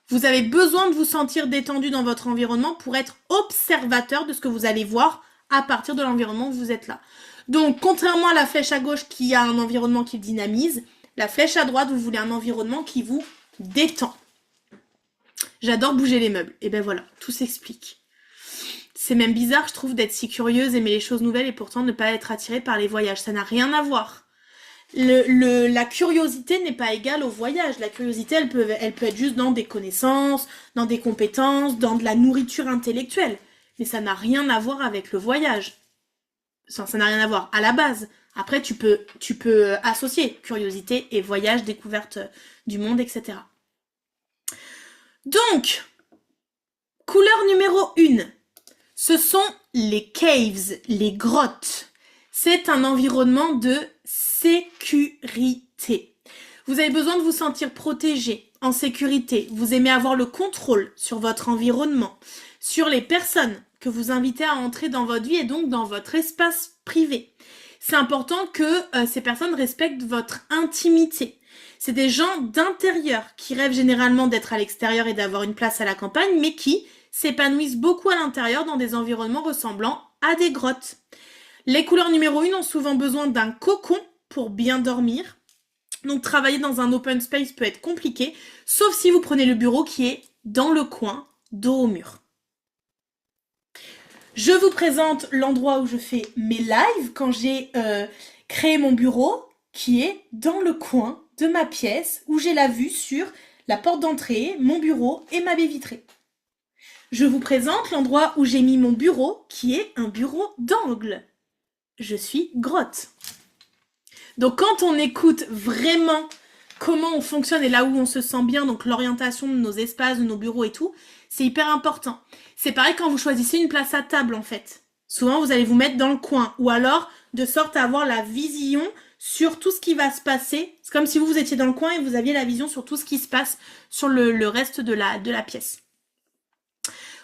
vous avez besoin de vous sentir détendu dans votre environnement pour être observateur de ce que vous allez voir à partir de l'environnement où vous êtes là. Donc, contrairement à la flèche à gauche qui a un environnement qui dynamise, la flèche à droite, vous voulez un environnement qui vous détend. J'adore bouger les meubles. Et ben voilà, tout s'explique. C'est même bizarre, je trouve, d'être si curieuse, aimer les choses nouvelles et pourtant ne pas être attirée par les voyages. Ça n'a rien à voir. La curiosité n'est pas égale au voyage. La curiosité, elle peut être juste dans des connaissances, dans des compétences, dans de la nourriture intellectuelle. Mais ça n'a rien à voir avec le voyage. Ça n'a rien à voir à la base. Après, tu peux associer curiosité et voyage, découverte du monde, etc. Donc, couleur numéro 1. Ce sont les caves, les grottes. C'est un environnement de sécurité. Vous avez besoin de vous sentir protégé, en sécurité. Vous aimez avoir le contrôle sur votre environnement, sur les personnes que vous invitez à entrer dans votre vie et donc dans votre espace privé. C'est important que ces personnes respectent votre intimité. C'est des gens d'intérieur qui rêvent généralement d'être à l'extérieur et d'avoir une place à la campagne, mais qui s'épanouissent beaucoup à l'intérieur dans des environnements ressemblant à des grottes. Les couleurs numéro 1 ont souvent besoin d'un cocon pour bien dormir. Donc travailler dans un open space peut être compliqué, sauf si vous prenez le bureau qui est dans le coin, dos au mur. Je vous présente l'endroit où je fais mes lives quand j'ai créé mon bureau qui est dans le coin de ma pièce où j'ai la vue sur la porte d'entrée, mon bureau et ma baie vitrée. Je vous présente l'endroit où j'ai mis mon bureau qui est un bureau d'angle. Je suis grotte. Donc quand on écoute vraiment comment on fonctionne et là où on se sent bien, donc l'orientation de nos espaces, de nos bureaux et tout, c'est hyper important. C'est pareil quand vous choisissez une place à table en fait. Souvent vous allez vous mettre dans le coin ou alors de sorte à avoir la vision sur tout ce qui va se passer. C'est comme si vous étiez dans le coin et vous aviez la vision sur tout ce qui se passe sur le reste de la pièce.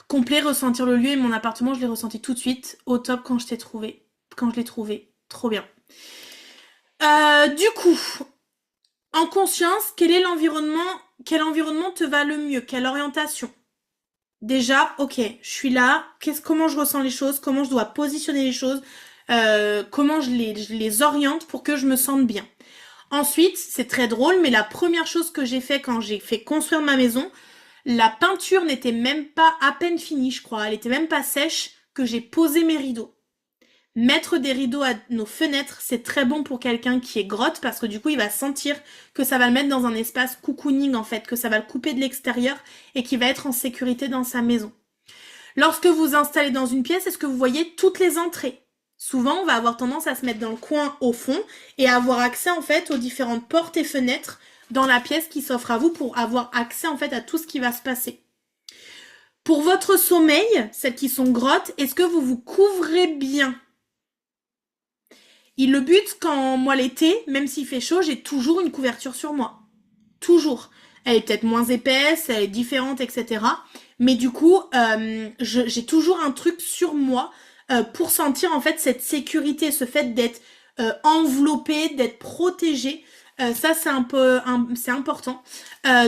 Complet, ressentir le lieu et mon appartement, je l'ai ressenti tout de suite, au top quand je l'ai trouvé, trop bien. Du coup, en conscience, quel environnement te va le mieux, quelle orientation? Déjà, ok, je suis là, comment je ressens les choses, comment je dois positionner les choses, comment je les oriente pour que je me sente bien. Ensuite, c'est très drôle, mais la première chose que j'ai fait quand j'ai fait construire ma maison, la peinture n'était même pas à peine finie, je crois. Elle était même pas sèche que j'ai posé mes rideaux. Mettre des rideaux à nos fenêtres, c'est très bon pour quelqu'un qui est grotte parce que du coup, il va sentir que ça va le mettre dans un espace cocooning en fait, que ça va le couper de l'extérieur et qu'il va être en sécurité dans sa maison. Lorsque vous installez dans une pièce, est-ce que vous voyez toutes les entrées? Souvent, on va avoir tendance à se mettre dans le coin au fond et à avoir accès en fait aux différentes portes et fenêtres dans la pièce qui s'offre à vous pour avoir accès en fait à tout ce qui va se passer. Pour votre sommeil, celles qui sont grottes, est-ce que vous vous couvrez bien? Le but, quand moi l'été, même s'il fait chaud, j'ai toujours une couverture sur moi. Toujours. Elle est peut-être moins épaisse, elle est différente, etc. Mais du coup, j'ai toujours un truc sur moi pour sentir en fait cette sécurité, ce fait d'être enveloppé, d'être protégé. Ça, c'est important.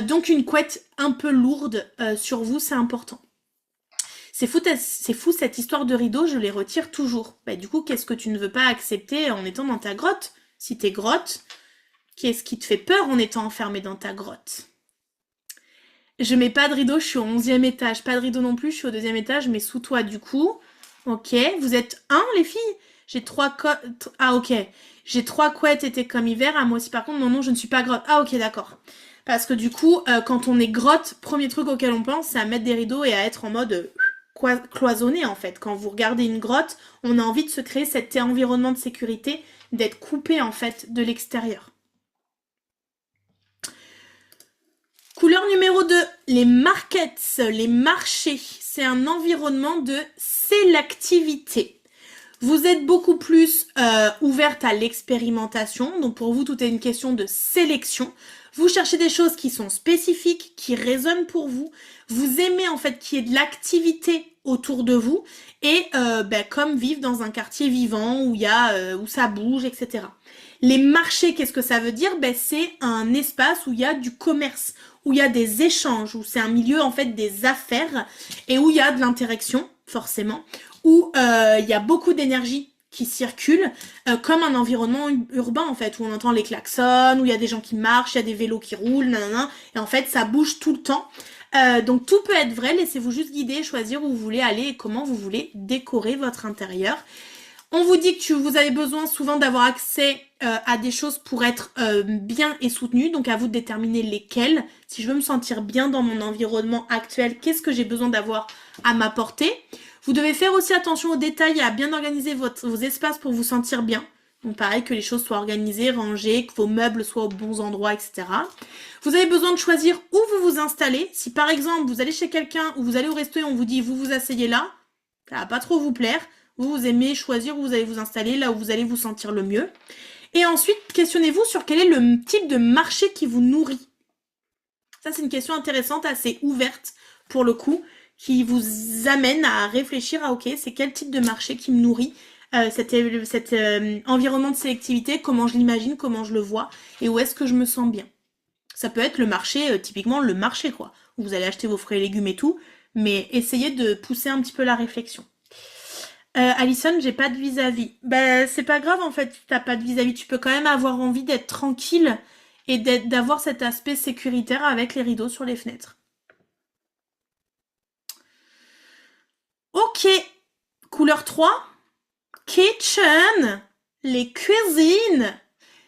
Donc, une couette un peu lourde sur vous, c'est important. C'est fou cette histoire de rideau, je les retire toujours. Bah, du coup, qu'est-ce que tu ne veux pas accepter en étant dans ta grotte? Si t'es grotte, qu'est-ce qui te fait peur en étant enfermé dans ta grotte? Je mets pas de rideau, je suis au 11e étage. Pas de rideau non plus, je suis au 2e étage, mais sous toi du coup. Ok, vous êtes les filles? J'ai 3 couettes. Ah ok. J'ai 3 couettes été comme hiver. Ah moi aussi par contre, non, je ne suis pas grotte. Ah ok, d'accord. Parce que du coup, quand on est grotte, premier truc auquel on pense, c'est à mettre des rideaux et à être en mode cloisonné en fait. Quand vous regardez une grotte, on a envie de se créer cet environnement de sécurité, d'être coupé en fait de l'extérieur. Couleur numéro 2, les markets, les marchés. C'est un environnement de sélectivité. Vous êtes beaucoup plus ouverte à l'expérimentation, donc pour vous tout est une question de sélection. Vous cherchez des choses qui sont spécifiques, qui résonnent pour vous. Vous aimez en fait qu'il y ait de l'activité autour de vous et comme vivre dans un quartier vivant où il y a où ça bouge, etc. Les marchés, qu'est-ce que ça veut dire? C'est un espace où il y a du commerce, où il y a des échanges, où c'est un milieu en fait des affaires et où il y a de l'interaction forcément, où il y a beaucoup d'énergie qui circule, comme un environnement urbain en fait, où on entend les klaxons, où il y a des gens qui marchent, il y a des vélos qui roulent, nanana, et en fait ça bouge tout le temps. Donc tout peut être vrai, laissez-vous juste guider, choisir où vous voulez aller et comment vous voulez décorer votre intérieur. On vous dit que vous avez besoin souvent d'avoir accès à des choses pour être bien et soutenu, donc à vous de déterminer lesquelles. Si je veux me sentir bien dans mon environnement actuel, qu'est-ce que j'ai besoin d'avoir à ma portée? Vous devez faire aussi attention aux détails et à bien organiser vos espaces pour vous sentir bien. Donc pareil, que les choses soient organisées, rangées, que vos meubles soient aux bons endroits, etc. Vous avez besoin de choisir où vous vous installez. Si par exemple, vous allez chez quelqu'un ou vous allez au resto et on vous dit vous vous asseyez là, ça va pas trop vous plaire. Vous aimez choisir où vous allez vous installer, là où vous allez vous sentir le mieux. Et ensuite, questionnez-vous sur quel est le type de marché qui vous nourrit. Ça, c'est une question intéressante, assez ouverte pour le coup, qui vous amène à réfléchir à ok, c'est quel type de marché qui me nourrit, cet environnement de sélectivité, comment je l'imagine, comment je le vois, et où est-ce que je me sens bien. Ça peut être le marché, typiquement le marché quoi, où vous allez acheter vos fruits et légumes et tout, mais essayez de pousser un petit peu la réflexion. Alison, j'ai pas de vis-à-vis. C'est pas grave en fait, t'as pas de vis-à-vis. Tu peux quand même avoir envie d'être tranquille et d'avoir cet aspect sécuritaire avec les rideaux sur les fenêtres. Ok, couleur 3, kitchen, les cuisines.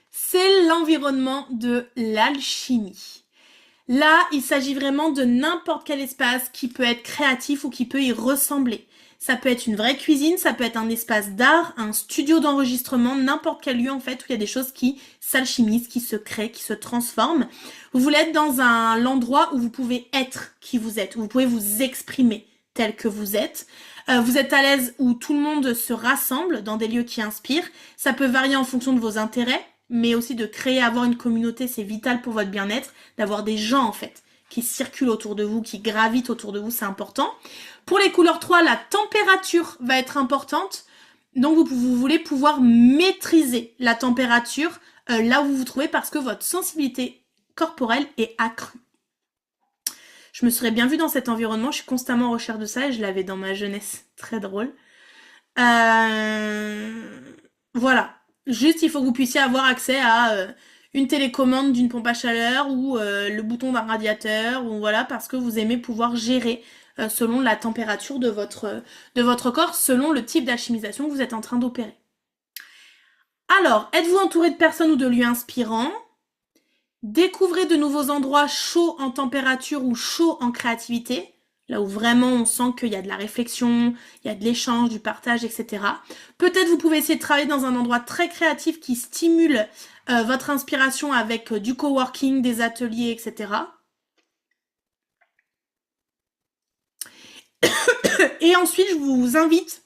C'est l'environnement de l'alchimie. Là, il s'agit vraiment de n'importe quel espace qui peut être créatif ou qui peut y ressembler. Ça peut être une vraie cuisine, ça peut être un espace d'art, un studio d'enregistrement, n'importe quel lieu en fait où il y a des choses qui s'alchimisent, qui se créent, qui se transforment. Vous voulez être dans l'endroit où vous pouvez être qui vous êtes, où vous pouvez vous exprimer tel que vous êtes. Vous êtes à l'aise où tout le monde se rassemble dans des lieux qui inspirent. Ça peut varier en fonction de vos intérêts, mais aussi de créer, avoir une communauté, c'est vital pour votre bien-être, d'avoir des gens en fait qui circulent autour de vous, qui gravitent autour de vous, c'est important. Pour les couleurs 3, la température va être importante. Donc vous voulez pouvoir maîtriser la température là où vous vous trouvez parce que votre sensibilité corporelle est accrue. Je me serais bien vue dans cet environnement, je suis constamment en recherche de ça et je l'avais dans ma jeunesse. Très drôle. Voilà. Juste, il faut que vous puissiez avoir accès à une télécommande d'une pompe à chaleur ou le bouton d'un radiateur, ou voilà, parce que vous aimez pouvoir gérer selon la température de votre corps, selon le type d'alchimisation que vous êtes en train d'opérer. Alors, êtes-vous entouré de personnes ou de lieux inspirants? Découvrez de nouveaux endroits chauds en température ou chauds en créativité, là où vraiment on sent qu'il y a de la réflexion, il y a de l'échange, du partage, etc. Peut-être vous pouvez essayer de travailler dans un endroit très créatif qui stimule votre inspiration avec du coworking, des ateliers, etc. Et ensuite, je vous invite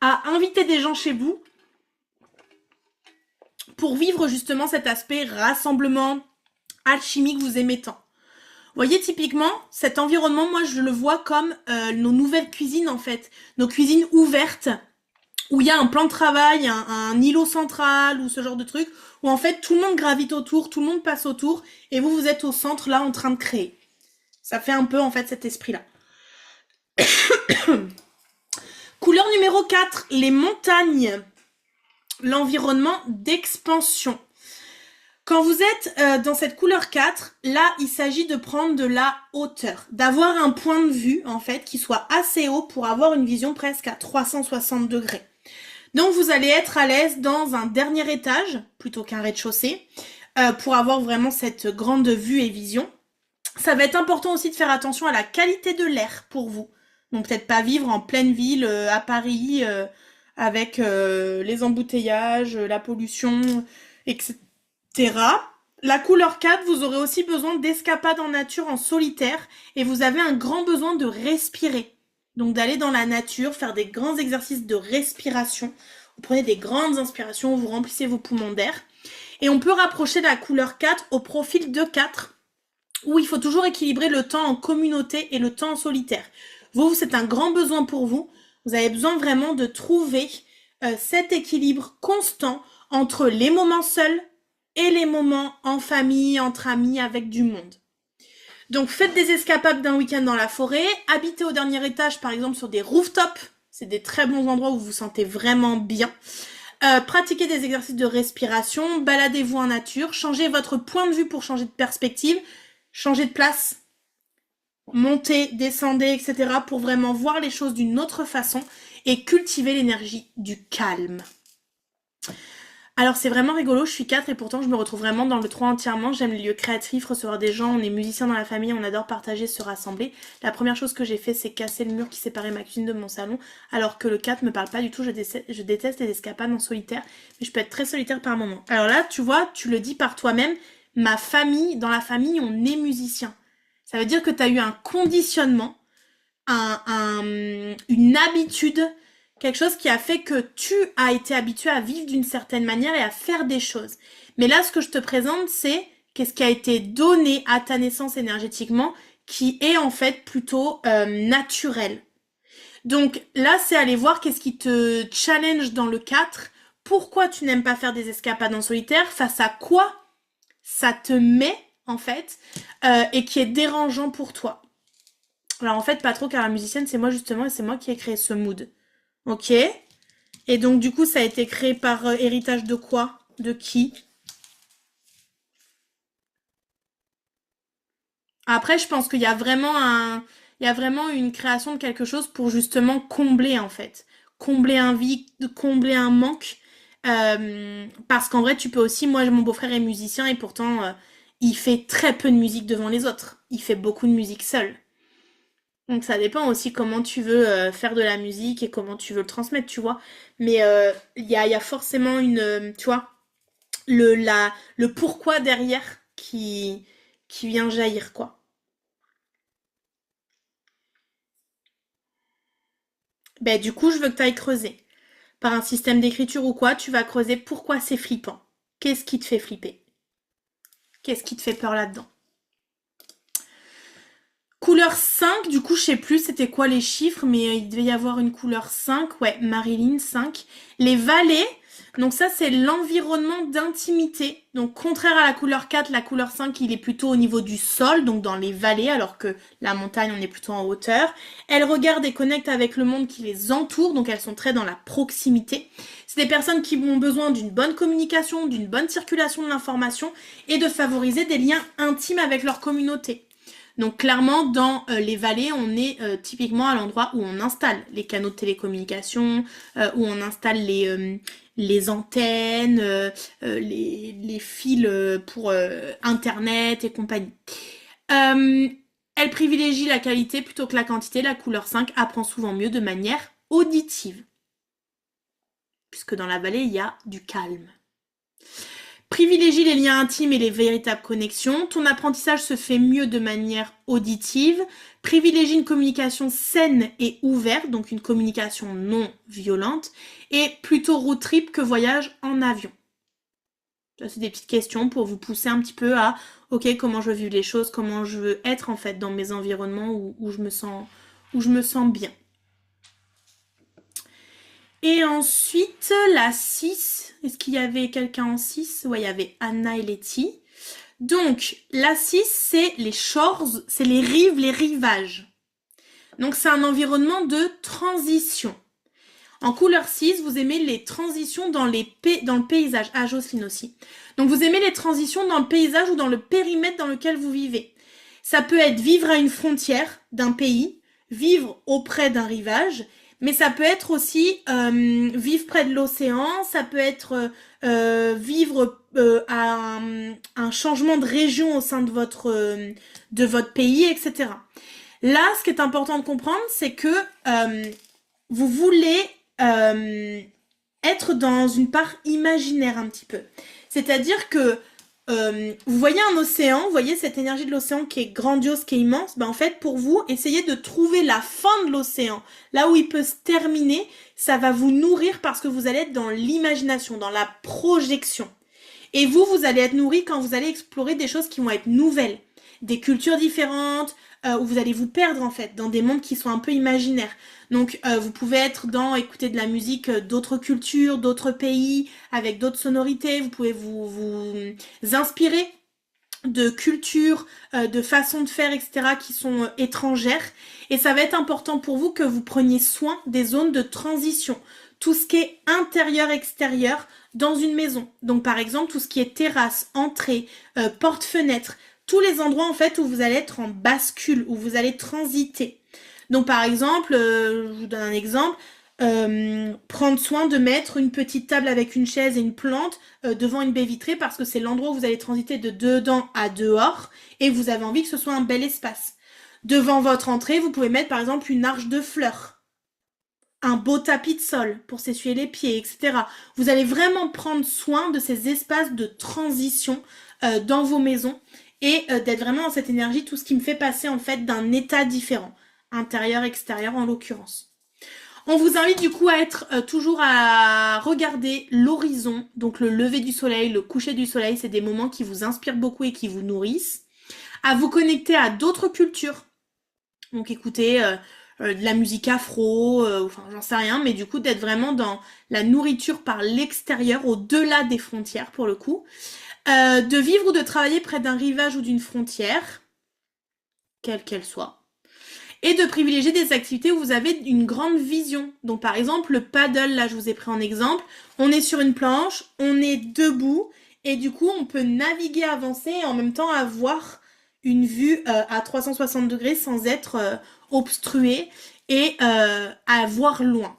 à inviter des gens chez vous pour vivre justement cet aspect rassemblement, alchimie que vous aimez tant. Vous voyez, typiquement, cet environnement, moi, je le vois comme nos nouvelles cuisines, en fait. Nos cuisines ouvertes, où il y a un plan de travail, un îlot central, ou ce genre de truc, où en fait, tout le monde gravite autour, tout le monde passe autour, et vous êtes au centre, là, en train de créer. Ça fait un peu, en fait, cet esprit-là. Couleur numéro 4, les montagnes. L'environnement d'expansion. Quand vous êtes dans cette couleur 4, là, il s'agit de prendre de la hauteur, d'avoir un point de vue, en fait, qui soit assez haut pour avoir une vision presque à 360 degrés. Donc, vous allez être à l'aise dans un dernier étage, plutôt qu'un rez-de-chaussée, pour avoir vraiment cette grande vue et vision. Ça va être important aussi de faire attention à la qualité de l'air pour vous. Donc, peut-être pas vivre en pleine ville, à Paris, avec les embouteillages, la pollution, etc. La couleur 4, vous aurez aussi besoin d'escapades en nature en solitaire et vous avez un grand besoin de respirer. Donc d'aller dans la nature, faire des grands exercices de respiration. Vous prenez des grandes inspirations, vous remplissez vos poumons d'air. Et on peut rapprocher la couleur 4 au profil de 4 où il faut toujours équilibrer le temps en communauté et le temps en solitaire. Vous, c'est un grand besoin pour vous. Vous avez besoin vraiment de trouver cet équilibre constant entre les moments seuls et les moments en famille, entre amis, avec du monde. Donc faites des escapades d'un week-end dans la forêt, habitez au dernier étage par exemple sur des rooftops, c'est des très bons endroits où vous vous sentez vraiment bien. Pratiquez des exercices de respiration, baladez-vous en nature, changez votre point de vue pour changer de perspective, changez de place, montez, descendez, etc. pour vraiment voir les choses d'une autre façon et cultiver l'énergie du calme. Alors c'est vraiment rigolo, je suis 4 et pourtant je me retrouve vraiment dans le 3 entièrement. J'aime les lieux créatifs, recevoir des gens, on est musiciens dans la famille, on adore partager, se rassembler. La première chose que j'ai fait c'est casser le mur qui séparait ma cuisine de mon salon, alors que le 4 me parle pas du tout, je déteste les escapades en solitaire, mais je peux être très solitaire par moment. Alors là, tu vois, tu le dis par toi-même, ma famille, dans la famille on est musicien. Ça veut dire que tu as eu un conditionnement, une habitude, quelque chose qui a fait que tu as été habitué à vivre d'une certaine manière et à faire des choses. Mais là, ce que je te présente, c'est qu'est-ce qui a été donné à ta naissance énergétiquement, qui est en fait plutôt naturel. Donc là, c'est aller voir qu'est-ce qui te challenge dans le 4, pourquoi tu n'aimes pas faire des escapades en solitaire, face à quoi ça te met en fait, et qui est dérangeant pour toi. Alors en fait, pas trop, car la musicienne, c'est moi justement, et c'est moi qui ai créé ce mood. Ok. Et donc du coup, ça a été créé par héritage de quoi? De qui? Après, je pense qu'il y a vraiment il y a vraiment une création de quelque chose pour justement combler en fait. Combler un vide, combler un manque. Parce qu'en vrai, tu peux aussi, moi mon beau-frère est musicien et pourtant, il fait très peu de musique devant les autres. Il fait beaucoup de musique seul. Donc ça dépend aussi comment tu veux faire de la musique et comment tu veux le transmettre, tu vois. Mais il y a forcément tu vois, le pourquoi derrière qui vient jaillir, quoi. Ben du coup, je veux que tu ailles creuser. Par un système d'écriture ou quoi, tu vas creuser pourquoi c'est flippant. Qu'est-ce qui te fait flipper? Qu'est-ce qui te fait peur là-dedans? Couleur 5, du coup, je sais plus c'était quoi les chiffres, mais il devait y avoir une couleur 5. Ouais, Marilyn 5. Les vallées, donc ça c'est l'environnement d'intimité. Donc contraire à la couleur 4, la couleur 5 il est plutôt au niveau du sol, donc dans les vallées, alors que la montagne on est plutôt en hauteur. Elles regardent et connectent avec le monde qui les entoure, donc elles sont très dans la proximité. C'est des personnes qui ont besoin d'une bonne communication, d'une bonne circulation de l'information et de favoriser des liens intimes avec leur communauté. Donc clairement, dans les vallées, on est typiquement à l'endroit où on installe les canaux de télécommunication, où on installe les antennes, les fils pour Internet et compagnie. Elle privilégie la qualité plutôt que la quantité. La couleur 5 apprend souvent mieux de manière auditive. Puisque dans la vallée, il y a du calme. Privilégie les liens intimes et les véritables connexions. Ton apprentissage se fait mieux de manière auditive. Privilégie une communication saine et ouverte, donc une communication non violente. Et plutôt road trip que voyage en avion. Ça, c'est des petites questions pour vous pousser un petit peu à ok, comment je veux vivre les choses, comment je veux être en fait dans mes environnements où je me sens bien. Et ensuite, la 6. Est-ce qu'il y avait quelqu'un en 6? Ouais, il y avait Anna et Letty. Donc, la 6, c'est les shores, c'est les rives, les rivages. Donc, c'est un environnement de transition. En couleur 6, vous aimez les transitions dans le paysage. Ah, Jocelyne aussi. Donc, vous aimez les transitions dans le paysage ou dans le périmètre dans lequel vous vivez. Ça peut être vivre à une frontière d'un pays, vivre auprès d'un rivage, mais ça peut être aussi vivre près de l'océan, ça peut être vivre à un changement de région au sein de votre pays, etc. Là, ce qui est important de comprendre, c'est que vous voulez être dans une part imaginaire un petit peu. C'est-à-dire que vous voyez un océan, vous voyez cette énergie de l'océan qui est grandiose, qui est immense, ben en fait pour vous, essayez de trouver la fin de l'océan, là où il peut se terminer, ça va vous nourrir parce que vous allez être dans l'imagination, dans la projection. Et vous allez être nourri quand vous allez explorer des choses qui vont être nouvelles, des cultures différentes, où vous allez vous perdre en fait, dans des mondes qui sont un peu imaginaires. Donc vous pouvez être dans écouter de la musique d'autres cultures, d'autres pays, avec d'autres sonorités, vous pouvez vous inspirer de cultures, de façons de faire, etc., qui sont étrangères. Et ça va être important pour vous que vous preniez soin des zones de transition. Tout ce qui est intérieur-extérieur dans une maison. Donc par exemple, tout ce qui est terrasse, entrée, porte-fenêtre, tous les endroits en fait où vous allez être en bascule, où vous allez transiter. Donc par exemple, je vous donne un exemple, prendre soin de mettre une petite table avec une chaise et une plante devant une baie vitrée parce que c'est l'endroit où vous allez transiter de dedans à dehors et vous avez envie que ce soit un bel espace. Devant votre entrée, vous pouvez mettre par exemple une arche de fleurs, un beau tapis de sol pour s'essuyer les pieds, etc. Vous allez vraiment prendre soin de ces espaces de transition dans vos maisons et d'être vraiment dans cette énergie, tout ce qui me fait passer en fait d'un état différent, intérieur, extérieur en l'occurrence. On vous invite du coup à être toujours à regarder l'horizon, donc le lever du soleil, le coucher du soleil, c'est des moments qui vous inspirent beaucoup et qui vous nourrissent. À vous connecter à d'autres cultures, donc écoutez de la musique afro, enfin j'en sais rien, mais du coup d'être vraiment dans la nourriture par l'extérieur, au-delà des frontières pour le coup. De vivre ou de travailler près d'un rivage ou d'une frontière, quelle qu'elle soit. Et de privilégier des activités où vous avez une grande vision. Donc par exemple le paddle, là je vous ai pris en exemple, on est sur une planche, on est debout, et du coup on peut naviguer, avancer et en même temps avoir une vue à 360 degrés sans être obstrué et à voir loin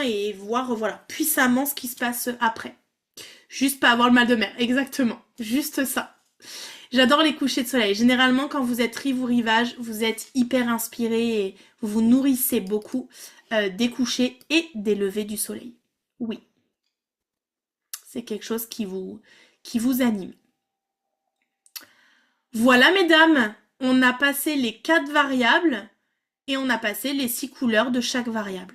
et voir voilà puissamment ce qui se passe après. Juste pas avoir le mal de mer, exactement, juste ça. J'adore les couchers de soleil. Généralement, quand vous êtes rive ou rivage, vous êtes hyper inspiré et vous vous nourrissez beaucoup des couchers et des levées du soleil. Oui, c'est quelque chose qui vous anime. Voilà, mesdames, on a passé les 4 variables et on a passé les 6 couleurs de chaque variable.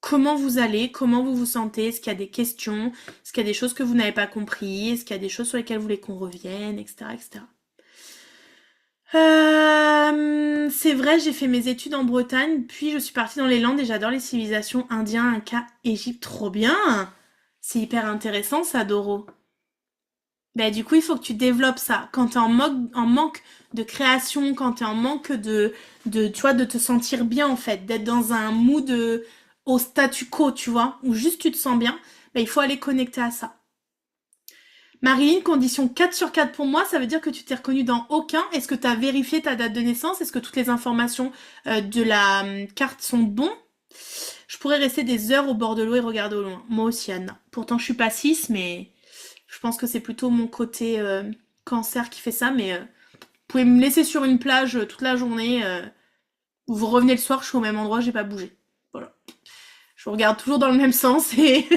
Comment vous allez, comment vous vous sentez, est-ce qu'il y a des questions, est-ce qu'il y a des choses que vous n'avez pas compris, est-ce qu'il y a des choses sur lesquelles vous voulez qu'on revienne, etc. etc. C'est vrai, j'ai fait mes études en Bretagne, puis je suis partie dans les Landes et j'adore les civilisations indiens, Inca, Égypte, trop bien. C'est hyper intéressant ça, Doro. Ben, du coup, il faut que tu développes ça. Quand t'es en manque de création, quand t'es en manque tu vois, de te sentir bien, en fait, d'être dans un mood au statu quo, tu vois, où juste tu te sens bien, ben, il faut aller connecter à ça. Marilyn, condition 4 sur 4 pour moi, ça veut dire que tu t'es reconnue dans aucun. Est-ce que tu as vérifié ta date de naissance? Est-ce que toutes les informations de la carte sont bonnes? Je pourrais rester des heures au bord de l'eau et regarder au loin. Moi aussi, Anna. Pourtant, je suis pas 6, mais je pense que c'est plutôt mon côté cancer qui fait ça. Mais vous pouvez me laisser sur une plage toute la journée. Vous revenez le soir, je suis au même endroit, j'ai pas bougé. Voilà. Je regarde toujours dans le même sens et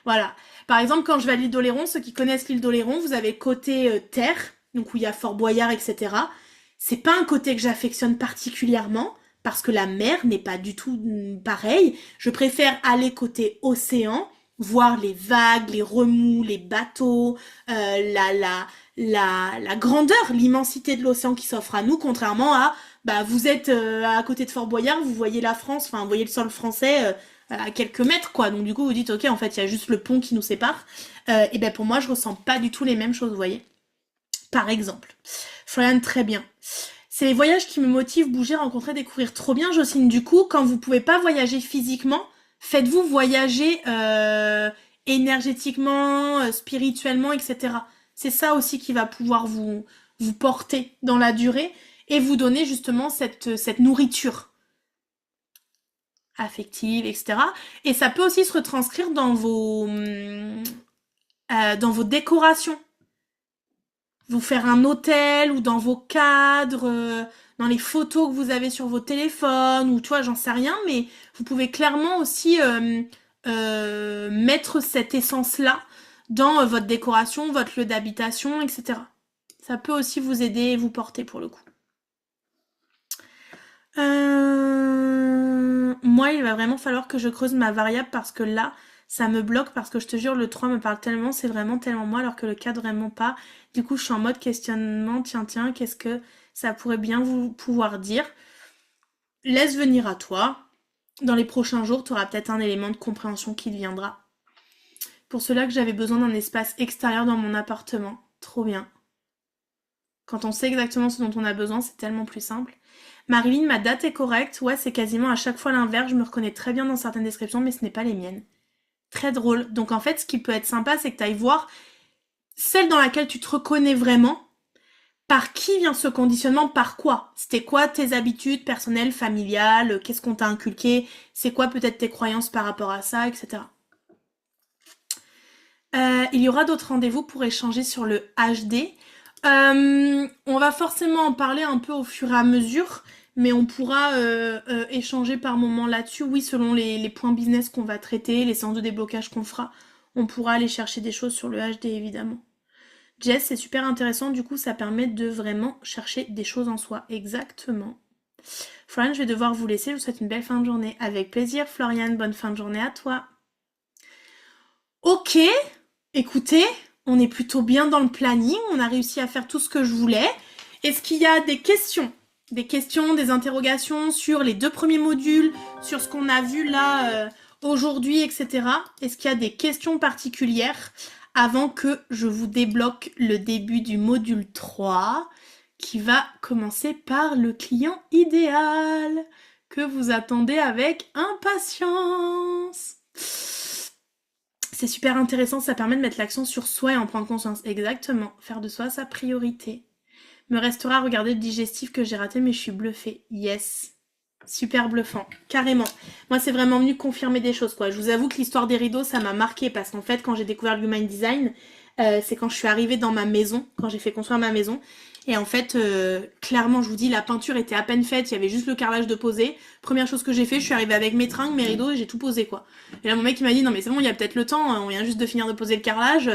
voilà. Par exemple, quand je vais à l'île d'Oléron, ceux qui connaissent l'île d'Oléron, vous avez côté terre, donc où il y a Fort Boyard, etc. C'est pas un côté que j'affectionne particulièrement, parce que la mer n'est pas du tout pareil. Je préfère aller côté océan, voir les vagues, les remous, les bateaux, la grandeur, l'immensité de l'océan qui s'offre à nous, contrairement à, bah, vous êtes à côté de Fort Boyard, vous voyez la France, enfin, vous voyez le sol français à quelques mètres, quoi. Donc, du coup, vous dites, ok, en fait, il y a juste le pont qui nous sépare. Et ben, pour moi, je ressens pas du tout les mêmes choses, vous voyez. Par exemple. Florian, très bien. C'est les voyages qui me motivent, bouger, rencontrer, découvrir. Trop bien, Jocelyne. Du coup, quand vous pouvez pas voyager physiquement, faites-vous voyager énergétiquement, spirituellement, etc. C'est ça aussi qui va pouvoir vous porter dans la durée et vous donner justement cette nourriture affective, etc. Et ça peut aussi se retranscrire dans vos décorations. Vous faire un hôtel ou dans vos cadres, dans les photos que vous avez sur vos téléphones, ou tu vois, j'en sais rien, mais vous pouvez clairement aussi mettre cette essence-là dans votre décoration, votre lieu d'habitation, etc. Ça peut aussi vous aider et vous porter pour le coup. Moi, il va vraiment falloir que je creuse ma variable parce que là, ça me bloque parce que je te jure, le 3 me parle tellement, c'est vraiment tellement moi, alors que le 4 vraiment pas. Du coup, je suis en mode questionnement, tiens, qu'est-ce que ça pourrait bien vous pouvoir dire? Laisse venir à toi. Dans les prochains jours, tu auras peut-être un élément de compréhension qui te viendra. Pour cela que j'avais besoin d'un espace extérieur dans mon appartement. Trop bien. Quand on sait exactement ce dont on a besoin, c'est tellement plus simple. Marilyn, ma date est correcte. Ouais, c'est quasiment à chaque fois l'inverse. Je me reconnais très bien dans certaines descriptions, mais ce n'est pas les miennes. Très drôle. Donc en fait, ce qui peut être sympa, c'est que tu ailles voir celle dans laquelle tu te reconnais vraiment. Par qui vient ce conditionnement? Par quoi? C'était quoi tes habitudes personnelles, familiales? Qu'est-ce qu'on t'a inculqué? C'est quoi peut-être tes croyances par rapport à ça, etc. Il y aura d'autres rendez-vous pour échanger sur le HD. On va forcément en parler un peu au fur et à mesure, mais on pourra échanger par moment là-dessus. Oui, selon les points business qu'on va traiter, les séances de déblocage qu'on fera, on pourra aller chercher des choses sur le HD évidemment. Jess, c'est super intéressant, du coup ça permet de vraiment chercher des choses en soi. Exactement. Florian, je vais devoir vous laisser, je vous souhaite une belle fin de journée. Avec plaisir, Florian, bonne fin de journée à toi. Ok, écoutez, on est plutôt bien dans le planning, on a réussi à faire tout ce que je voulais. Est-ce qu'il y a des questions? Des questions, des interrogations sur les 2 premiers modules, sur ce qu'on a vu là aujourd'hui, etc. Est-ce qu'il y a des questions particulières avant que je vous débloque le début du module 3 qui va commencer par le client idéal que vous attendez avec impatience? C'est super intéressant, ça permet de mettre l'accent sur soi et en prendre conscience. Exactement, faire de soi sa priorité. Me restera à regarder le digestif que j'ai raté, mais je suis bluffée. Yes. Super bluffant, carrément. Moi, c'est vraiment venu confirmer des choses, quoi. Je vous avoue que l'histoire des rideaux, ça m'a marqué parce qu'en fait, quand j'ai découvert le Human Design, c'est quand je suis arrivée dans ma maison, quand j'ai fait construire ma maison. Et en fait, clairement, je vous dis, la peinture était à peine faite, il y avait juste le carrelage de poser. Première chose que j'ai fait, je suis arrivée avec mes tringles, mes rideaux et j'ai tout posé, quoi. Et là, mon mec, il m'a dit, non, mais c'est bon, il y a peut-être le temps, on vient juste de finir de poser le carrelage.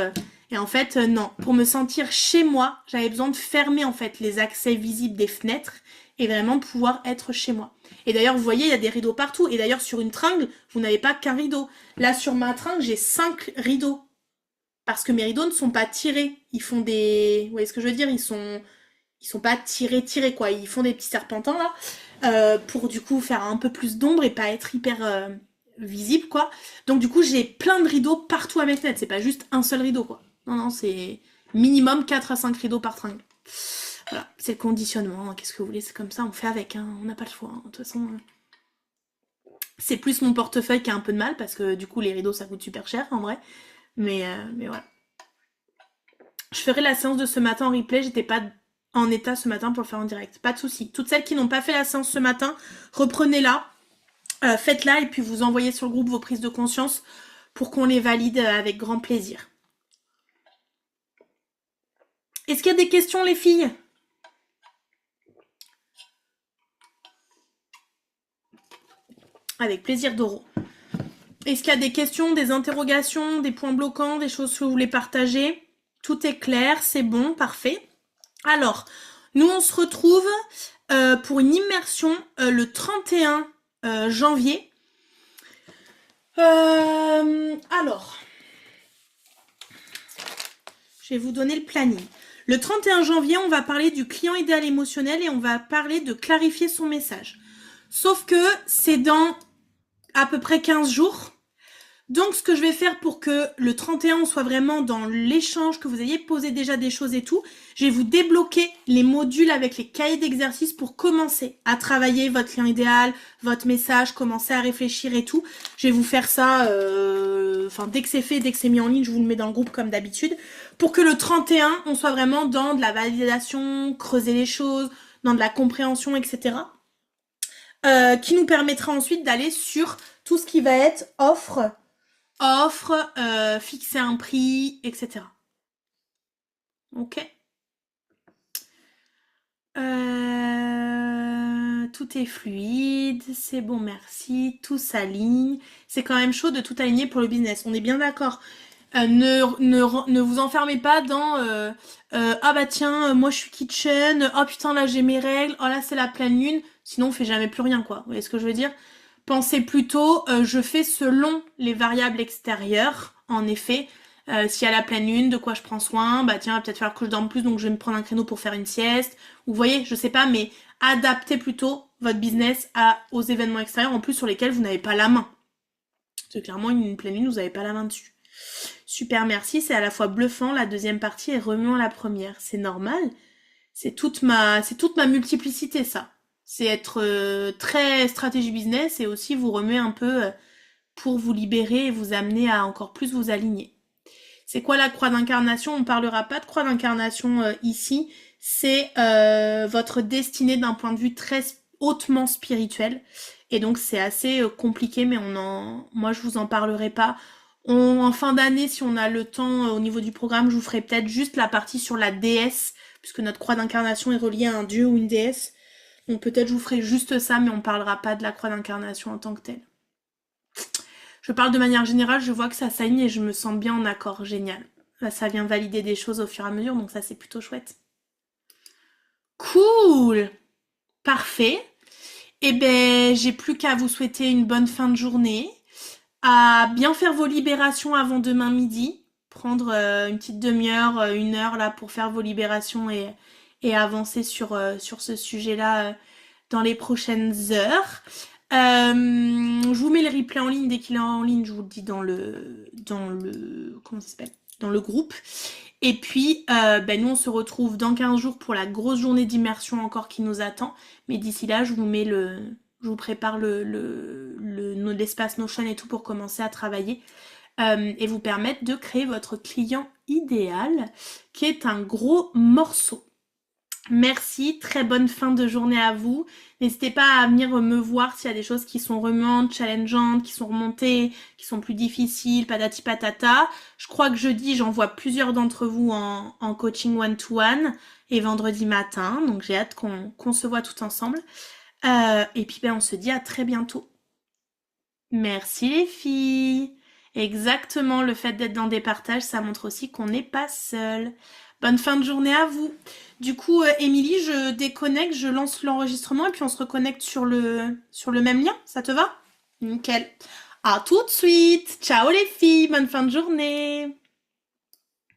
Et en fait, non. Pour me sentir chez moi, j'avais besoin de fermer, en fait, les accès visibles des fenêtres et vraiment de pouvoir être chez moi. Et d'ailleurs, vous voyez, il y a des rideaux partout. Et d'ailleurs, sur une tringle, vous n'avez pas qu'un rideau. Là, sur ma tringle, j'ai 5 rideaux. Parce que mes rideaux ne sont pas tirés. Ils font des... Vous voyez ce que je veux dire? Ils sont pas tirés, quoi. Ils font des petits serpentins, là. Pour, du coup, faire un peu plus d'ombre et pas être hyper visible, quoi. Donc, du coup, j'ai plein de rideaux partout à mes fenêtres. C'est pas juste un seul rideau, quoi. Non, c'est minimum 4 à 5 rideaux par tringle. Voilà, c'est le conditionnement, qu'est-ce que vous voulez, c'est comme ça, on fait avec, hein. On n'a pas le choix, hein. De toute façon. C'est plus mon portefeuille qui a un peu de mal, parce que du coup les rideaux ça coûte super cher en vrai. Mais voilà. Je ferai la séance de ce matin en replay, j'étais pas en état ce matin pour le faire en direct. Pas de souci. Toutes celles qui n'ont pas fait la séance ce matin, reprenez-la, faites-la et puis vous envoyez sur le groupe vos prises de conscience pour qu'on les valide avec grand plaisir. Est-ce qu'il y a des questions les filles ? Avec plaisir, Doro. Est-ce qu'il y a des questions, des interrogations, des points bloquants, des choses que vous voulez partager? Tout est clair, c'est bon, parfait. Alors, nous on se retrouve pour une immersion le 31 janvier. Alors, je vais vous donner le planning. Le 31 janvier, on va parler du client idéal émotionnel et on va parler de clarifier son message. Sauf que c'est dans à peu près 15 jours. Donc, ce que je vais faire pour que le 31, on soit vraiment dans l'échange, que vous ayez posé déjà des choses et tout, je vais vous débloquer les modules avec les cahiers d'exercices pour commencer à travailler votre client idéal, votre message, commencer à réfléchir et tout. Je vais vous faire ça, dès que c'est fait, dès que c'est mis en ligne, je vous le mets dans le groupe comme d'habitude, pour que le 31, on soit vraiment dans de la validation, creuser les choses, dans de la compréhension, etc. Qui nous permettra ensuite d'aller sur tout ce qui va être offre, fixer un prix, etc. Ok. Tout est fluide, c'est bon, merci, tout s'aligne. C'est quand même chaud de tout aligner pour le business, on est bien d'accord. Ne vous enfermez pas dans ah bah tiens, moi je suis kitchen, oh putain là j'ai mes règles, oh là c'est la pleine lune, sinon on fait jamais plus rien quoi. Vous voyez ce que je veux dire? Pensez plutôt, je fais selon les variables extérieures, en effet. S'il y a la pleine lune, de quoi je prends soin, bah tiens, il va peut-être falloir que je dorme plus, donc je vais me prendre un créneau pour faire une sieste. Vous voyez, je sais pas, mais adaptez plutôt votre business aux événements extérieurs, en plus sur lesquels vous n'avez pas la main. Parce que clairement, une pleine lune, vous n'avez pas la main dessus. Super, merci, c'est à la fois bluffant, la deuxième partie, et remuant la première. C'est normal, c'est toute ma multiplicité, ça. C'est être très stratégie business et aussi vous remuer un peu pour vous libérer et vous amener à encore plus vous aligner. C'est quoi la croix d'incarnation? On parlera pas de croix d'incarnation ici. C'est votre destinée d'un point de vue très hautement spirituel. Et donc c'est assez compliqué, mais moi je vous en parlerai pas. En fin d'année, si on a le temps au niveau du programme, je vous ferai peut-être juste la partie sur la déesse, puisque notre croix d'incarnation est reliée à un dieu ou une déesse. Donc peut-être je vous ferai juste ça, mais on parlera pas de la croix d'incarnation en tant que telle. Je parle de manière générale, je vois que ça s'aligne et je me sens bien en accord, génial. Là, ça vient valider des choses au fur et à mesure, donc ça c'est plutôt chouette. Cool! Parfait. Eh ben, j'ai plus qu'à vous souhaiter une bonne fin de journée, à bien faire vos libérations avant demain midi, prendre une petite demi-heure, 1 heure là pour faire vos libérations et avancer sur ce sujet-là dans les prochaines heures. Je vous mets le replay en ligne dès qu'il est en ligne, je vous le dis comment ça s'appelle? Dans le groupe. Et puis, nous on se retrouve dans 15 jours pour la grosse journée d'immersion encore qui nous attend. Mais d'ici là, je vous prépare l'espace Notion et tout pour commencer à travailler et vous permettre de créer votre client idéal, qui est un gros morceau. Merci, très bonne fin de journée à vous. N'hésitez pas à venir me voir s'il y a des choses qui sont remuantes, challengeantes, qui sont remontées, qui sont plus difficiles, patati patata. Je crois que jeudi, j'envoie plusieurs d'entre vous en coaching one-to-one et vendredi matin. Donc j'ai hâte qu'on se voit tout ensemble. Et puis on se dit à très bientôt. Merci les filles. Exactement, le fait d'être dans des partages, ça montre aussi qu'on n'est pas seul. Bonne fin de journée à vous. Du coup, Émilie, je déconnecte, je lance l'enregistrement et puis on se reconnecte sur le même lien. Ça te va? Nickel. À tout de suite. Ciao les filles, bonne fin de journée.